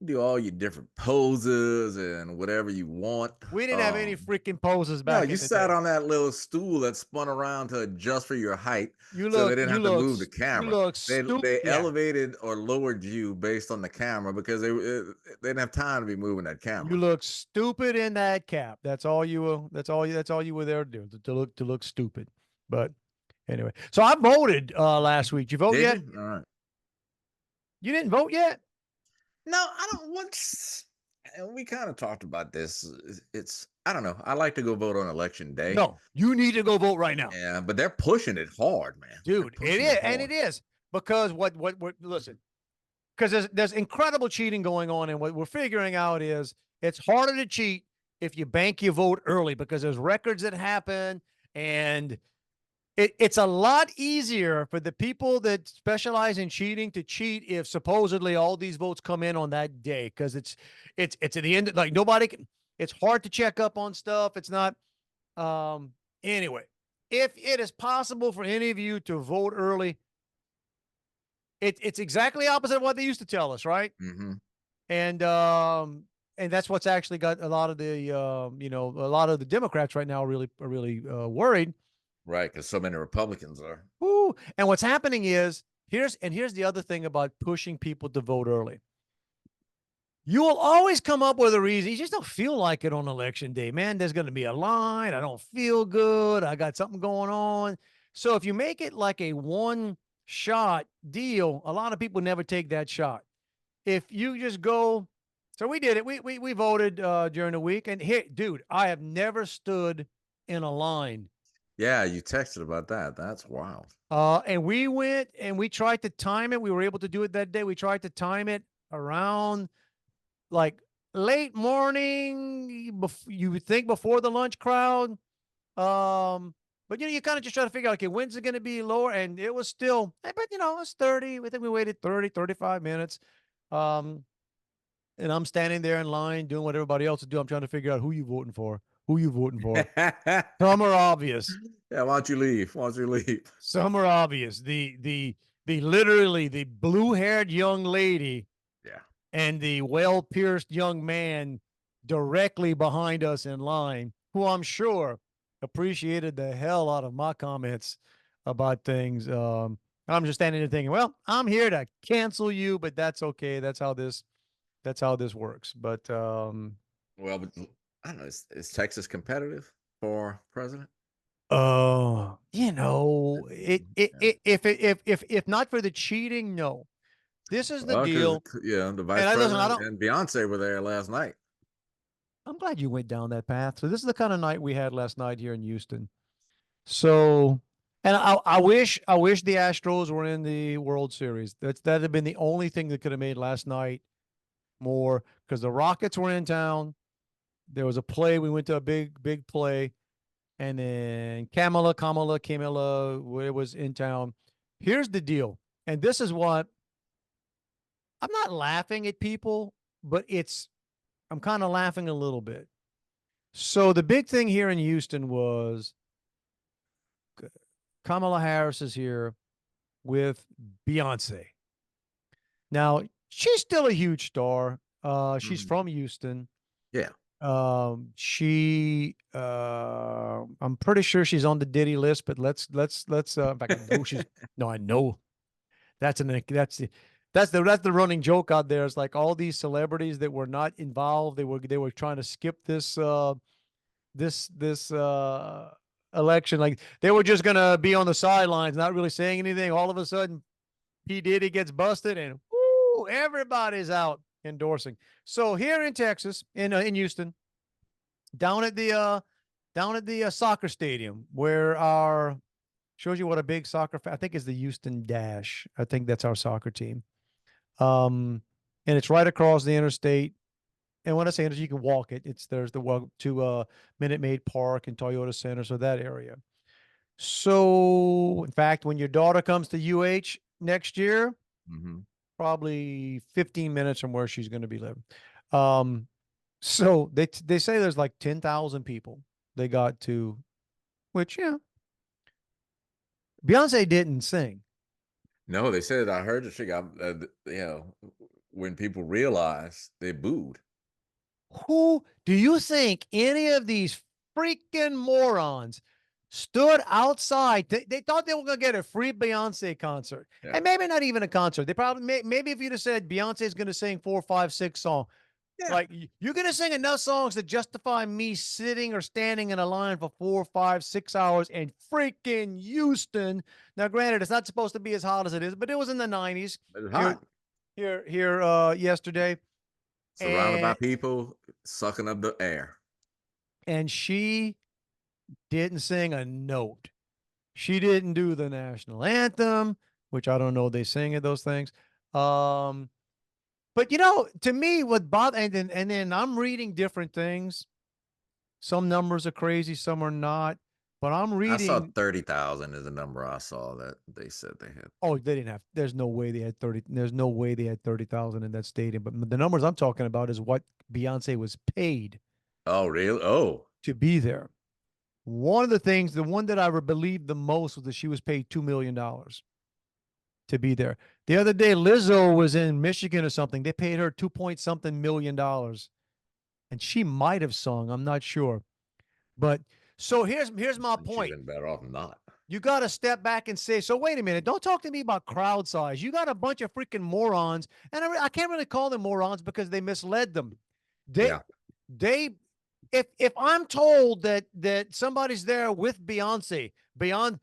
do all your different poses and whatever you want. We didn't have any freaking poses No, back you in the sat day. on that little stool that spun around to adjust for your height, You so they look, didn't you have to look, move the you camera. look They Yeah, elevated or lowered you based on the camera because they didn't have time to be moving that you camera. look stupid in that cap. That's all you were. That's all you were there to do, to look stupid. But anyway, so I voted last week. Did you vote Did yet? you? All right. You didn't vote yet? No, I don't want. And we kind of talked about this. It's I don't know. I like to go vote on election day. No, you need to go vote right now, Yeah, but they're pushing it hard, man. They're dude. It pushing is, it and it hard. is because what? Listen, because there's incredible cheating going on, and what we're figuring out is it's harder to cheat if you bank your vote early because there's records that happen, and it's a lot easier for the people that specialize in cheating to cheat if supposedly all these votes come in on that day because it's at the end, like nobody can. It's hard to check up on stuff. It's not. Anyway, if it is possible for any of you to vote early, it's exactly opposite of what they used to tell us, right? Mm-hmm. And and that's what's actually got a lot of the a lot of the Democrats right now are really worried. Right, because so many Republicans are. Woo. And what's happening is here's the other thing about pushing people to vote early. You will always come up with a reason. You just don't feel like it on election day, man. There's going to be a line. I don't feel good. I got something going on. So if you make it like a one shot deal, a lot of people never take that shot. If you just go, so we did it. We voted during the week, and here, dude, I have never stood in a line. Yeah, you texted about that. That's wild. And we went and we tried to time it. We were able to do it that day. We tried to time it around like late morning. You would think before the lunch crowd. But you kind of just try to figure out, okay, when's it going to be lower? And it was still, but it was 30. I think we waited 30, 35 minutes. Um, and I'm standing there in line doing what everybody else is doing. I'm trying to figure out who you voting for. Who you voting for? Some are obvious. Yeah, why don't you leave? Why don't you leave? Some are obvious. The literally the blue-haired young lady Yeah. and the well-pierced young man directly behind us in line, who I'm sure appreciated the hell out of my comments about things. I'm just standing there thinking, well, I'm here to cancel you, but that's okay. That's how this works. But Well, but I don't know. Is Texas competitive for president? oh, Yeah. if not for the cheating, no. This is the Well, because deal. the vice And I listen, I president don't. and Beyonce were there last night. I'm glad you went down that path. So this is the kind of night we had last night here in Houston. So, and I wish the Astros were in the World Series. That'd have been the only thing that could have made last night more because the Rockets were in town. There was a play. We went to a big play, and then Camilla it was in town. Here's the deal, and this is what I'm not laughing at people, but I'm kind of laughing a little bit. So the big thing here in Houston was Kamala Harris is here with Beyonce. Now, she's still a huge star. She's Mhm. from Houston. Yeah. I'm pretty sure she's on the Diddy list, but let's in fact, I know she's no, I know that's the running joke out there. It's like all these celebrities that were not involved, they were trying to skip this election. Like they were just gonna be on the sidelines, not really saying anything. All of a sudden, P. Diddy gets busted, and woo, everybody's out endorsing. So here in Texas, in Houston, down at the soccer stadium, where our shows you what a big soccer. I think is the Houston Dash. I think that's our soccer team. And it's right across the interstate. And when I say interstate, you can walk it. There's the walk to Minute Maid Park and Toyota Center, so that area. So, in fact, when your daughter comes to UH next year, Mm-hmm. probably 15 minutes from where she's going to be living. So they say there's like 10,000 people they got to, which yeah, Beyonce didn't sing. No, they said I heard that she got when people realized they booed. Who do you think any of these freaking morons stood outside? They thought they were going to get a free Beyonce concert, Yeah. and maybe not even a concert. They probably maybe if you'd have said Beyonce is going to sing 4, 5, 6 songs, Yeah. like you're going to sing enough songs to justify me sitting or standing in a line for 4, 5, 6 hours in freaking Houston. Now, granted, it's not supposed to be as hot as it is, but it was in the 90s It's here, hot. yesterday. Surrounded by And people sucking up the air. and she didn't sing a note. She didn't do the national anthem, which I don't know they sing at those things. But to me, what bothered and then I'm reading different things. Some numbers are crazy, some are not. But I'm I saw reading. 30,000 is the number I saw that they said they had. Oh, they didn't have. There's no way they had 30. There's no way they had 30,000 in that stadium. But the numbers I'm talking about is what Beyonce was paid Oh, really? Oh, to be there. One of the things, the one that I believed the most was that she was paid $2 million to be there. The other day, Lizzo was in Michigan or something. They paid her 2 point something million dollars. And she might have sung. I'm not sure. But so here's my she'd point. been better off not. You got to step back and say, so wait a minute, don't talk to me about crowd size. You got a bunch of freaking morons, and I can't really call them morons because they misled them. Yeah. If I'm told that somebody's there with Beyonce, and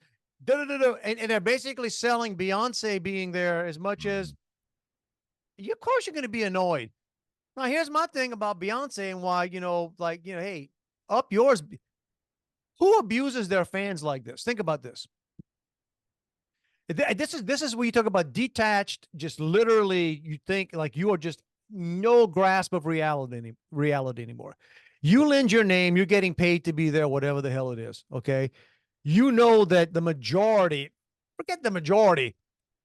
they're basically selling Beyonce being there as much as, of course you're going to be annoyed. Now, here's my thing about Beyonce and why, hey, up yours. Who abuses their fans like this? Think about this. This is where you talk about detached, just literally you think like you are just no grasp of reality anymore. You lend your name, you're getting paid to be there, whatever the hell it is. Okay. You know that the majority, forget the majority,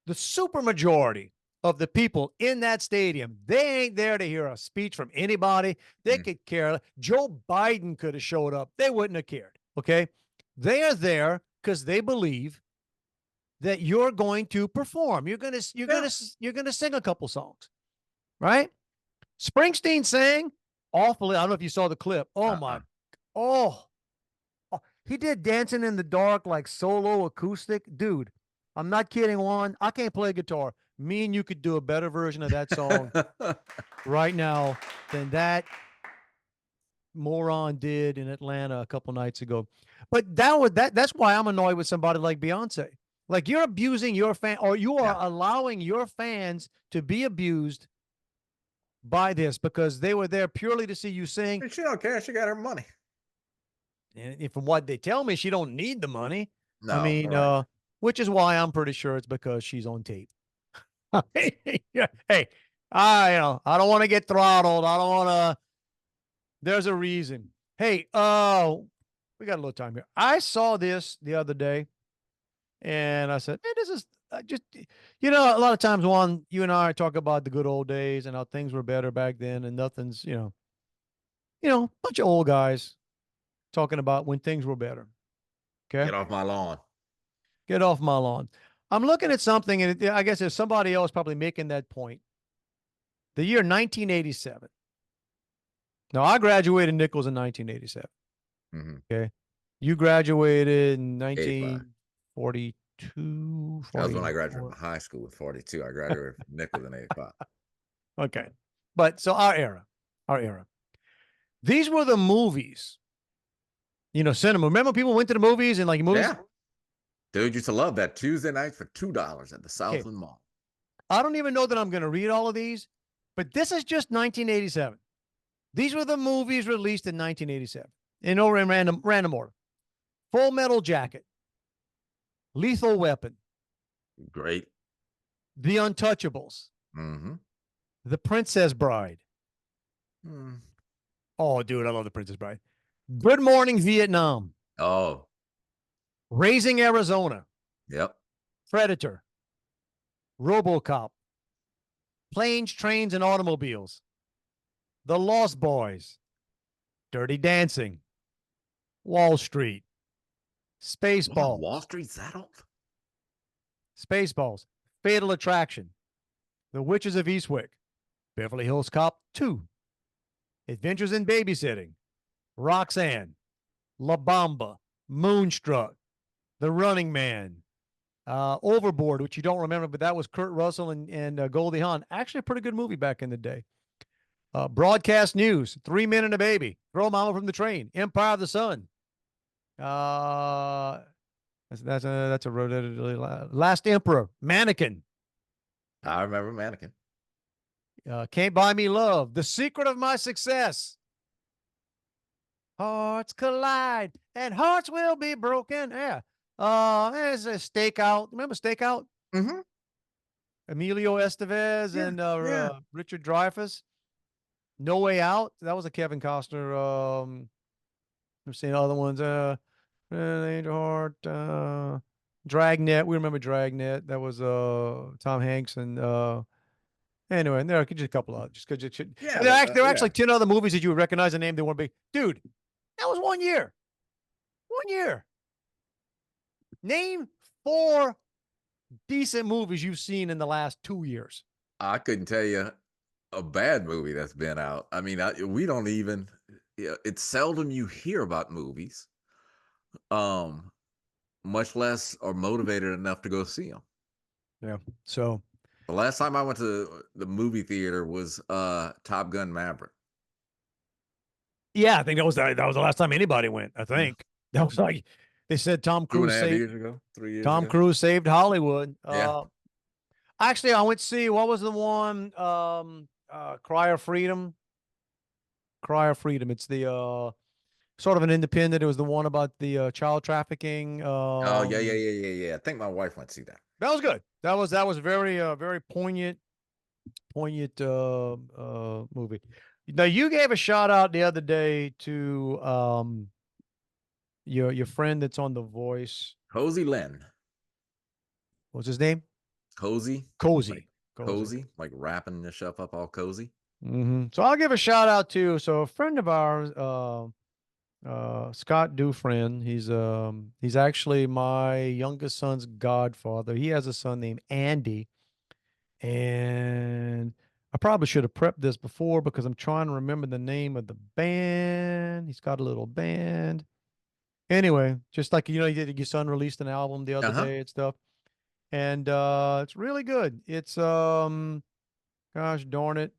the super majority of the people in that stadium, they ain't there to hear a speech from anybody. They could care. Joe Biden could have showed up. They wouldn't have cared. Okay. They are there because they believe that you're going to perform. You're going to sing a couple songs, right? Springsteen sang awfully. I don't know if you saw the clip. Oh my, oh, he did Dancing in the Dark like solo acoustic, dude. I'm not kidding, Juan. I can't play guitar. Me and you could do a better version of that song right now than that moron did in Atlanta a couple nights ago. But that's why I'm annoyed with somebody like Beyonce. Like you're abusing your fan, or you are allowing your fans to be abused by this because they were there purely to see you sing. She don't care. She got her money. And from what they tell me, she don't need the money. No, I mean, right. which is why I'm pretty sure it's because she's on tape. Hey, I don't want to get throttled. I don't want to. There's a reason. Hey, we got a little time here. I saw this the other day, and I said, "Man, this is just a lot of times, Juan, you and I talk about the good old days and how things were better back then, and nothing's, bunch of old guys talking about when things were better." Okay, Get off my lawn. get off my lawn. I'm looking at something, and I guess there's somebody else probably making that point. The year 1987. Now, I graduated Nichols in 1987. Okay. You graduated in 1942. That was when I graduated from high school with 42. I graduated from Nichols in 85. Okay. But so our era. These were the movies. Cinema. Remember people went to the movies and like movies? Yeah. Dude used to love that Tuesday night for $2 at the Southland Mall. I don't even know that I'm going to read all of these, but this is just 1987. These were the movies released in 1987 in random order. Full Metal Jacket, Lethal Weapon, great, The Untouchables, The Princess Bride. Oh, dude, I love The Princess Bride. Good Morning Vietnam. Oh, Raising Arizona. Yep. Predator. RoboCop. Planes, Trains, and Automobiles. The Lost Boys. Dirty Dancing. Wall Street. Spaceballs. Wow, Wall Street's that old? Spaceballs. Fatal Attraction. The Witches of Eastwick. Beverly Hills Cop 2, Adventures in Babysitting, Roxanne, La Bamba, Moonstruck, The Running Man, Overboard, which you don't remember, but that was Kurt Russell and Goldie Hawn. Actually, a pretty good movie back in the day. Broadcast News, 3 Men and a Baby, Throw Mama from the Train, Empire of the Sun. That's a Last Emperor, Mannequin, I remember Mannequin. Can't Buy Me Love, The Secret of My Success. Hearts collide and hearts will be broken. Yeah. There's a Stakeout. Remember Stakeout? Mm-hmm. Emilio Estevez Yeah, and yeah. Richard Dreyfuss. No Way Out. That was a Kevin Costner. I'm seeing other ones. Angel Heart. Dragnet. We remember Dragnet. That was Tom Hanks and anyway. And there are just a couple of just Yeah, there are yeah. actually 10 other movies that you would recognize the name. They weren't big. Dude, that was 1 year. 1 year. Name 4 decent movies you've seen in the last 2 years. I couldn't tell you a bad movie that's been out. I mean, we don't even. Yeah, it's seldom you hear about movies, much less are motivated enough to go see them. Yeah. So The last time I went to the movie theater was Top Gun Maverick. yeah, I think that was the last time anybody went. I think that was like they said Tom Cruise 2.5 saved years ago, 3 years Tom ago. Cruise saved Hollywood. Yeah. Actually, I went to see what was the one Cry of Freedom. Cry of Freedom. It's the sort of an independent. It was the one about the child trafficking. Oh yeah. I think my wife went to see that. That was good. That was very very poignant movie. Now you gave a shout out the other day to your friend that's on The Voice. Cozy Len. What's his name? Cozy. Cozy. Cozy, like wrapping yourself up all cozy. So I'll give a shout out to a friend of ours, Scott Dufresne. He's actually my youngest son's godfather. He has a son named Andy, and I probably should have prepped this before because I'm trying to remember the name of the band. He's got a little band. Anyway, just like your son released an album the other day and stuff, and it's really good. It's gosh darn it.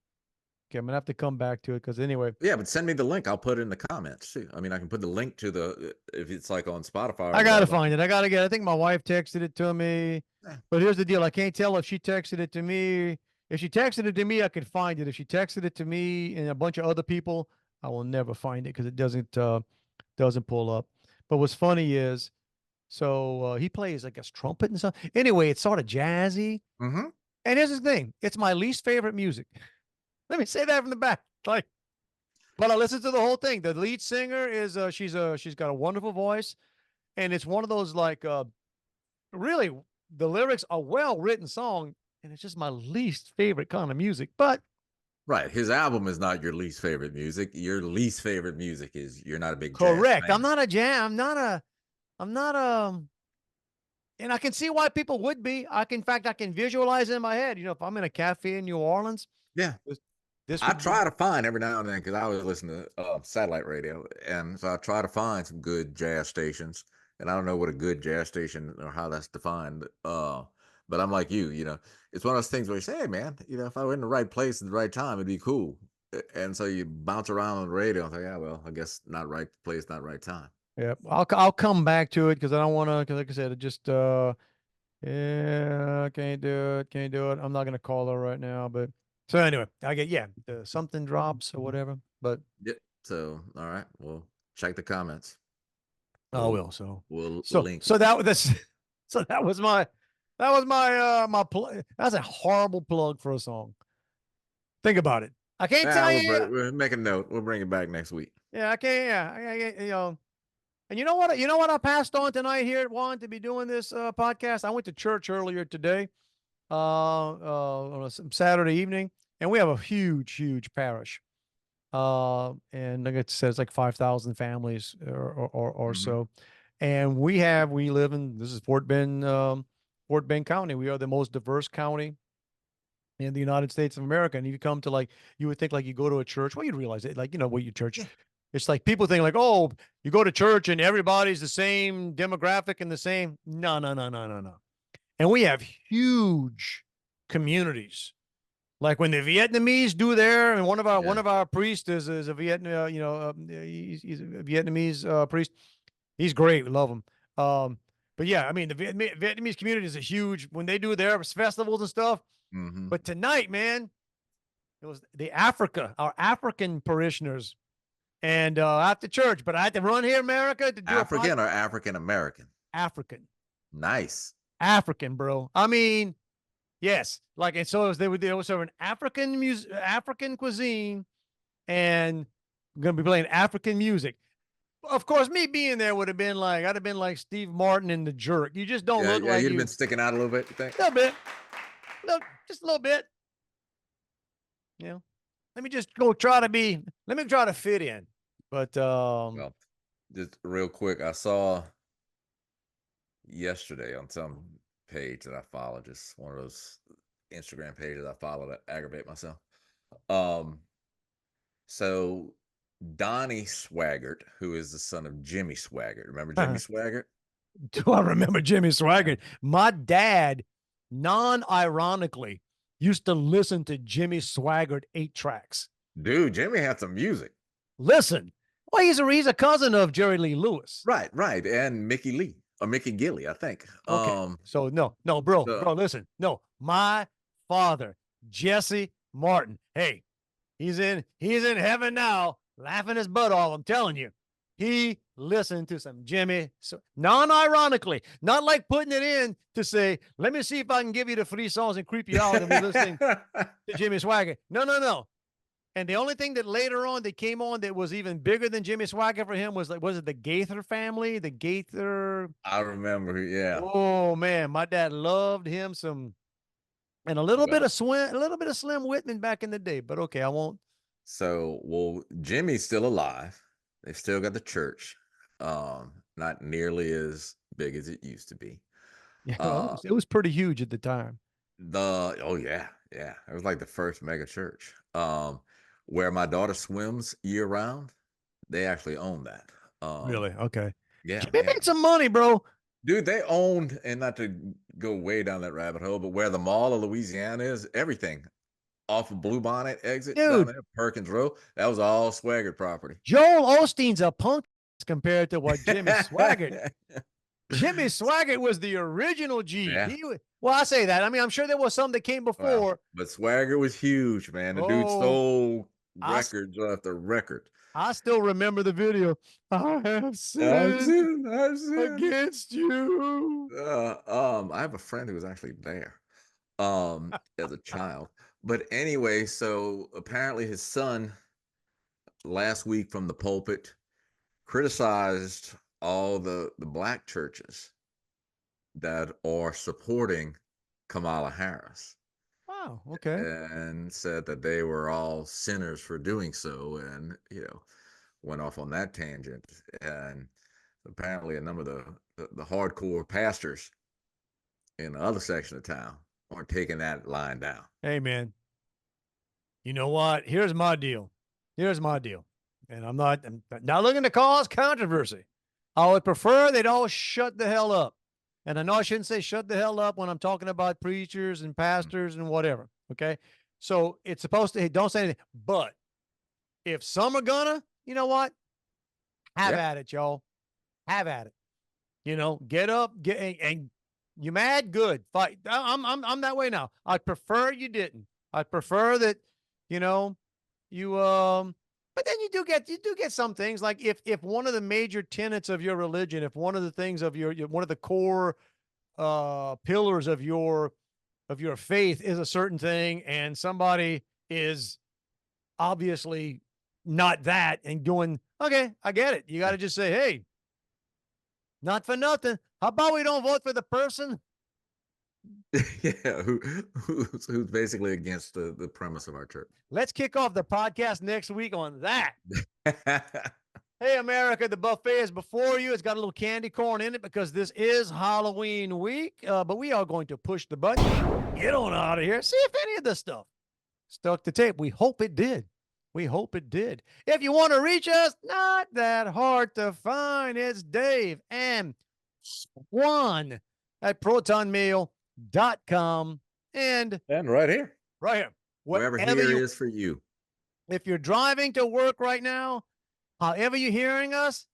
Okay, I'm gonna have to come back to it because anyway. Yeah, but send me the link. I'll put it in the comments too. I mean, I can put the link to the if it's like on Spotify. I gotta find it. I think my wife texted it to me. But here's the deal: I can't tell if she texted it to me. If she texted it to me, I could find it. If she texted it to me and a bunch of other people, I will never find it because it doesn't pull up. But what's funny is, so he plays like a trumpet and stuff. Anyway, it's sort of jazzy. Mm-hmm. And here's the thing: it's my least favorite music. Let me say that from the back. But I listened to the whole thing. The lead singer is she's got a wonderful voice, and it's one of those really the lyrics are well written song, and it's just my least favorite kind of music. But right, his album is not your least favorite music. Your least favorite music is you're not a big correct. jazz fan. I'm not a jam. I'm not and I can see why people would be. I can visualize it in my head. If I'm in a cafe in New Orleans. Yeah. I try to find every now and then because I always listen to satellite radio, and so I try to find some good jazz stations. And I don't know what a good jazz station or how that's defined, but I'm like you. It's one of those things where you say, "Hey, man, if I were in the right place at the right time, it'd be cool." And so you bounce around on the radio and say, "Yeah, well, I guess not right place, not right time." Yeah, I'll come back to it because I don't want to. Because like I said, it just yeah, can't do it. I'm not gonna call her right now, but. So anyway, I get something drops or whatever, but Yep. So all right, well, check the comments. I will. So we'll link. So that was my my plug. That's a horrible plug for a song. Think about it. I can't tell you. We'll make a note. We'll bring it back next week. Yeah, I can't. Yeah, And you know what? You know what I passed on tonight here at Juan to be doing this podcast. I went to church earlier today, on a Saturday evening. And we have a huge parish. And like it says, like 5,000 families or so. And we live in, this is Fort Bend County. We are the most diverse county in the United States of America. And you come to like, you would think like you go to a church. Well, you'd realize it, like, what your church, Yeah. it's like people think like, oh, you go to church and everybody's the same demographic and the same. No, no, no, no, no, no. And we have huge communities. Like when the Vietnamese do there, and one of our priests is a he's a Vietnamese priest. He's great. We love him. But yeah, I mean, the Vietnamese community is a huge, when they do their festivals and stuff. Mm-hmm. But tonight, man, it was our African parishioners, and after church. But I had to run here, America, to do African or African American? African. Nice. African, bro. I mean, yes. Like, and so they were serving African cuisine, and going to be playing African music. Of course, me being there would have been like, I'd have been like Steve Martin in The Jerk. You just don't look like you'd have been sticking out a little bit, you think? A little bit. Just a little bit. Let me just let me try to fit in. But well, just real quick, I saw yesterday on some page that I follow, just one of those Instagram pages I follow that aggravate myself. So Donnie Swaggart, who is the son of Jimmy Swaggart. Remember Jimmy Swaggart? Do I remember Jimmy Swaggart? My dad, non-ironically, used to listen to Jimmy Swaggart 8 tracks. Dude, Jimmy had some music. Listen. Well, he's a cousin of Jerry Lee Lewis. Right. And Mickey Lee. Or Mickey Gilly, I think. Okay. So no, bro, listen. No, my father, Jesse Martin. Hey, he's in heaven now, laughing his butt off. I'm telling you. He listened to some Jimmy, non-ironically, not like putting it in to say, let me see if I can give you the free songs and creep you out and be listening to Jimmy Swaggart. No. And the only thing that later on that came on that was even bigger than Jimmy Swaggart for him was like, was it the Gaither family? The Gaither. I remember, yeah. Oh man, my dad loved him some, and a little bit of Slim Whitman back in the day. But okay, I won't. So, well, Jimmy's still alive. They've still got the church. Not nearly as big as it used to be. Yeah, it was pretty huge at the time. Yeah. It was like the first mega church. Where my daughter swims year round, they actually own that. Really? Okay. Yeah. They made some money, bro. Dude, they owned, and not to go way down that rabbit hole, but where the Mall of Louisiana is, everything off of Bluebonnet exit down there, Perkins Road, that was all Swaggart property. Joel Osteen's a punk compared to what Jimmy Swaggart. Jimmy Swaggart was the original G. Yeah. Well, I say that. I mean, I'm sure there was some that came before. Well, but Swaggart was huge, man. The dude stole records after record. I still remember the video. I have sinned against you. I have a friend who was actually there as a child. But anyway, so apparently his son last week from the pulpit criticized all the black churches that are supporting Kamala Harris. Wow, okay. And said that they were all sinners for doing so, and went off on that tangent. And apparently a number of the hardcore pastors in the other section of town aren't taking that line down. Hey man, you know what? Here's my deal. And I'm not looking to cause controversy. I would prefer they'd all shut the hell up. And I know I shouldn't say shut the hell up when I'm talking about preachers and pastors and whatever. Okay. So it's supposed to, hey, don't say anything. But if some are gonna, you know what? Have at it, y'all. Have at it. Get up, and you mad? Good. Fight. I'm that way now. I'd prefer you didn't. I'd prefer that, but then you do get some things like if one of the major tenets of your religion, if one of the things of one of the core pillars of your faith is a certain thing, and somebody is obviously not that and doing, okay, I get it. You got to just say, hey, not for nothing. How about we don't vote for the person? Yeah, who's basically against the premise of our church. Let's kick off the podcast next week on that. Hey, America, the buffet is before you. It's got a little candy corn in it because this is Halloween week, but we are going to push the button Get on out of here. See if any of this stuff stuck to tape. We hope it did. We hope it did. If you want to reach us, not that hard to find. It's Dave and Juan at protonmail.com. And right here. right here. Wherever here is for you. If you're driving to work right now, however you're hearing us,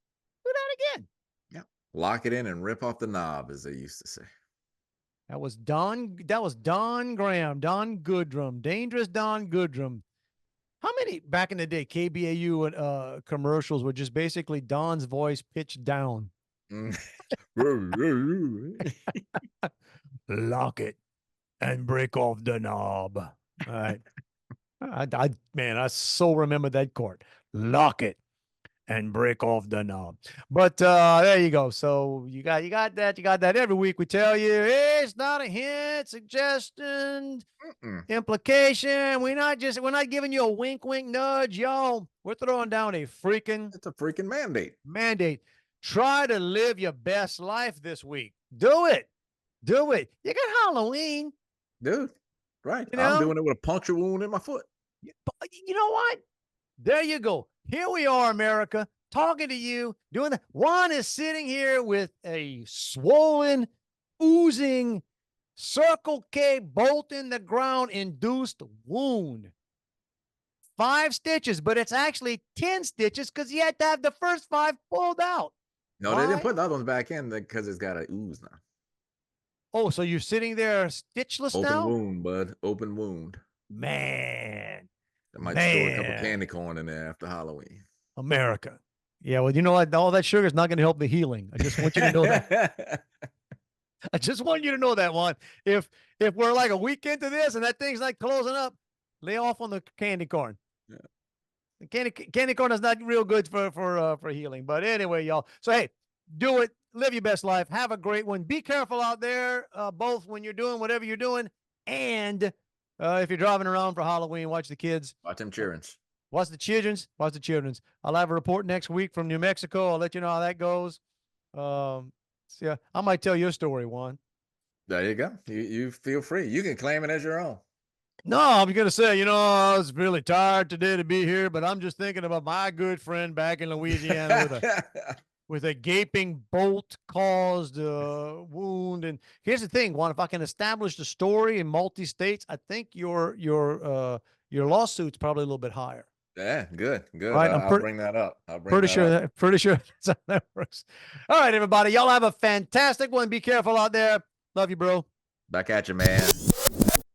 do that again. Yeah. Lock it in and rip off the knob, as they used to say. That was Don Graham, Don Goodrum, Dangerous Don Goodrum. How many back in the day KBAU commercials were just basically Don's voice pitched down? Lock it and break off the knob. All right. I so remember that chord. Lock it and break off the knob. But there you go. So you got that. Every week we tell you it's not a hint, suggestion, implication. We're not giving you a wink, nudge, y'all. We're throwing down it's a freaking mandate. Try to live your best life this week. Do it. You got Halloween, dude. Right. You know? I'm doing it with a puncture wound in my foot. You know what? There you go. Here we are, America, talking to you, doing that. Juan is sitting here with a swollen, oozing, Circle K bolt in the ground induced wound. 5 stitches, but it's actually 10 stitches because he had to have the first 5 pulled out. No, they didn't put the other ones back in because it's got an ooze now. Oh, so you're sitting there stitchless now? Open wound, bud. Open wound. Man. I might store a couple candy corn in there after Halloween. America. Yeah, well, you know what? All that sugar is not going to help the healing. I just want you to know that. I just want you to know that, one. If we're like a week into this and that thing's like closing up, lay off on the candy corn. Yeah. The candy corn is not real good for healing. But anyway, y'all. So hey, do it. Live your best life. Have a great one. Be careful out there, both when you're doing whatever you're doing, and if you're driving around for Halloween, watch the kids. Watch them childrens. Watch the childrens. I'll have a report next week from New Mexico. I'll let you know how that goes. Yeah, I might tell your story, Juan. There you go. You feel free. You can claim it as your own. No, I'm going to say, I was really tired today to be here, but I'm just thinking about my good friend back in Louisiana with a gaping bolt-caused wound. And here's the thing, Juan, if I can establish the story in multi-states, I think your lawsuit's probably a little bit higher. Yeah, good. Right, I'll bring that up. Pretty sure that's how that works. All right, everybody. Y'all have a fantastic one. Be careful out there. Love you, bro. Back at you, man.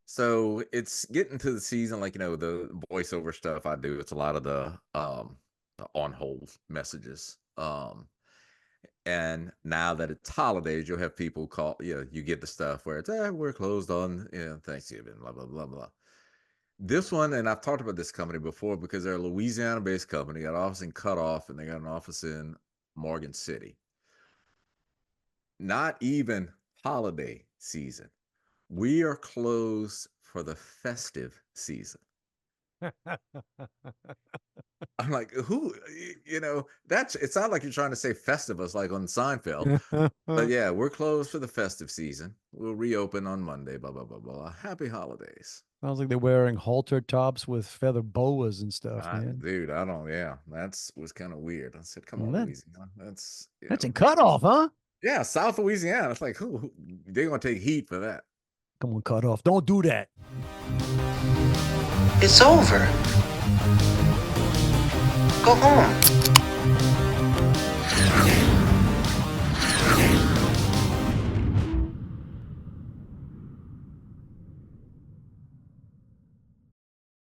So it's getting to the season, like, the voiceover stuff I do. It's a lot of the on hold messages. And now that it's holidays, you'll have people call, you get the stuff where it's, we're closed on, Thanksgiving, blah, blah, blah, blah. This one, and I've talked about this company before because they're a Louisiana-based company, got an office in Cutoff, and they got an office in Morgan City. Not even holiday season. We are closed for the festive season. I'm like, who, it sounds like you're trying to say Festivus, like on Seinfeld. But yeah, we're closed for the festive season. We'll reopen on Monday, blah, blah, blah, blah. Happy holidays. Sounds like they're wearing halter tops with feather boas and stuff, man. Dude, that was kind of weird. I said, come on, Louisiana. That's in Cutoff, huh? Yeah, South Louisiana. It's like, who they're going to take heat for that. Come on, Cutoff. Don't do that. It's over. Go home.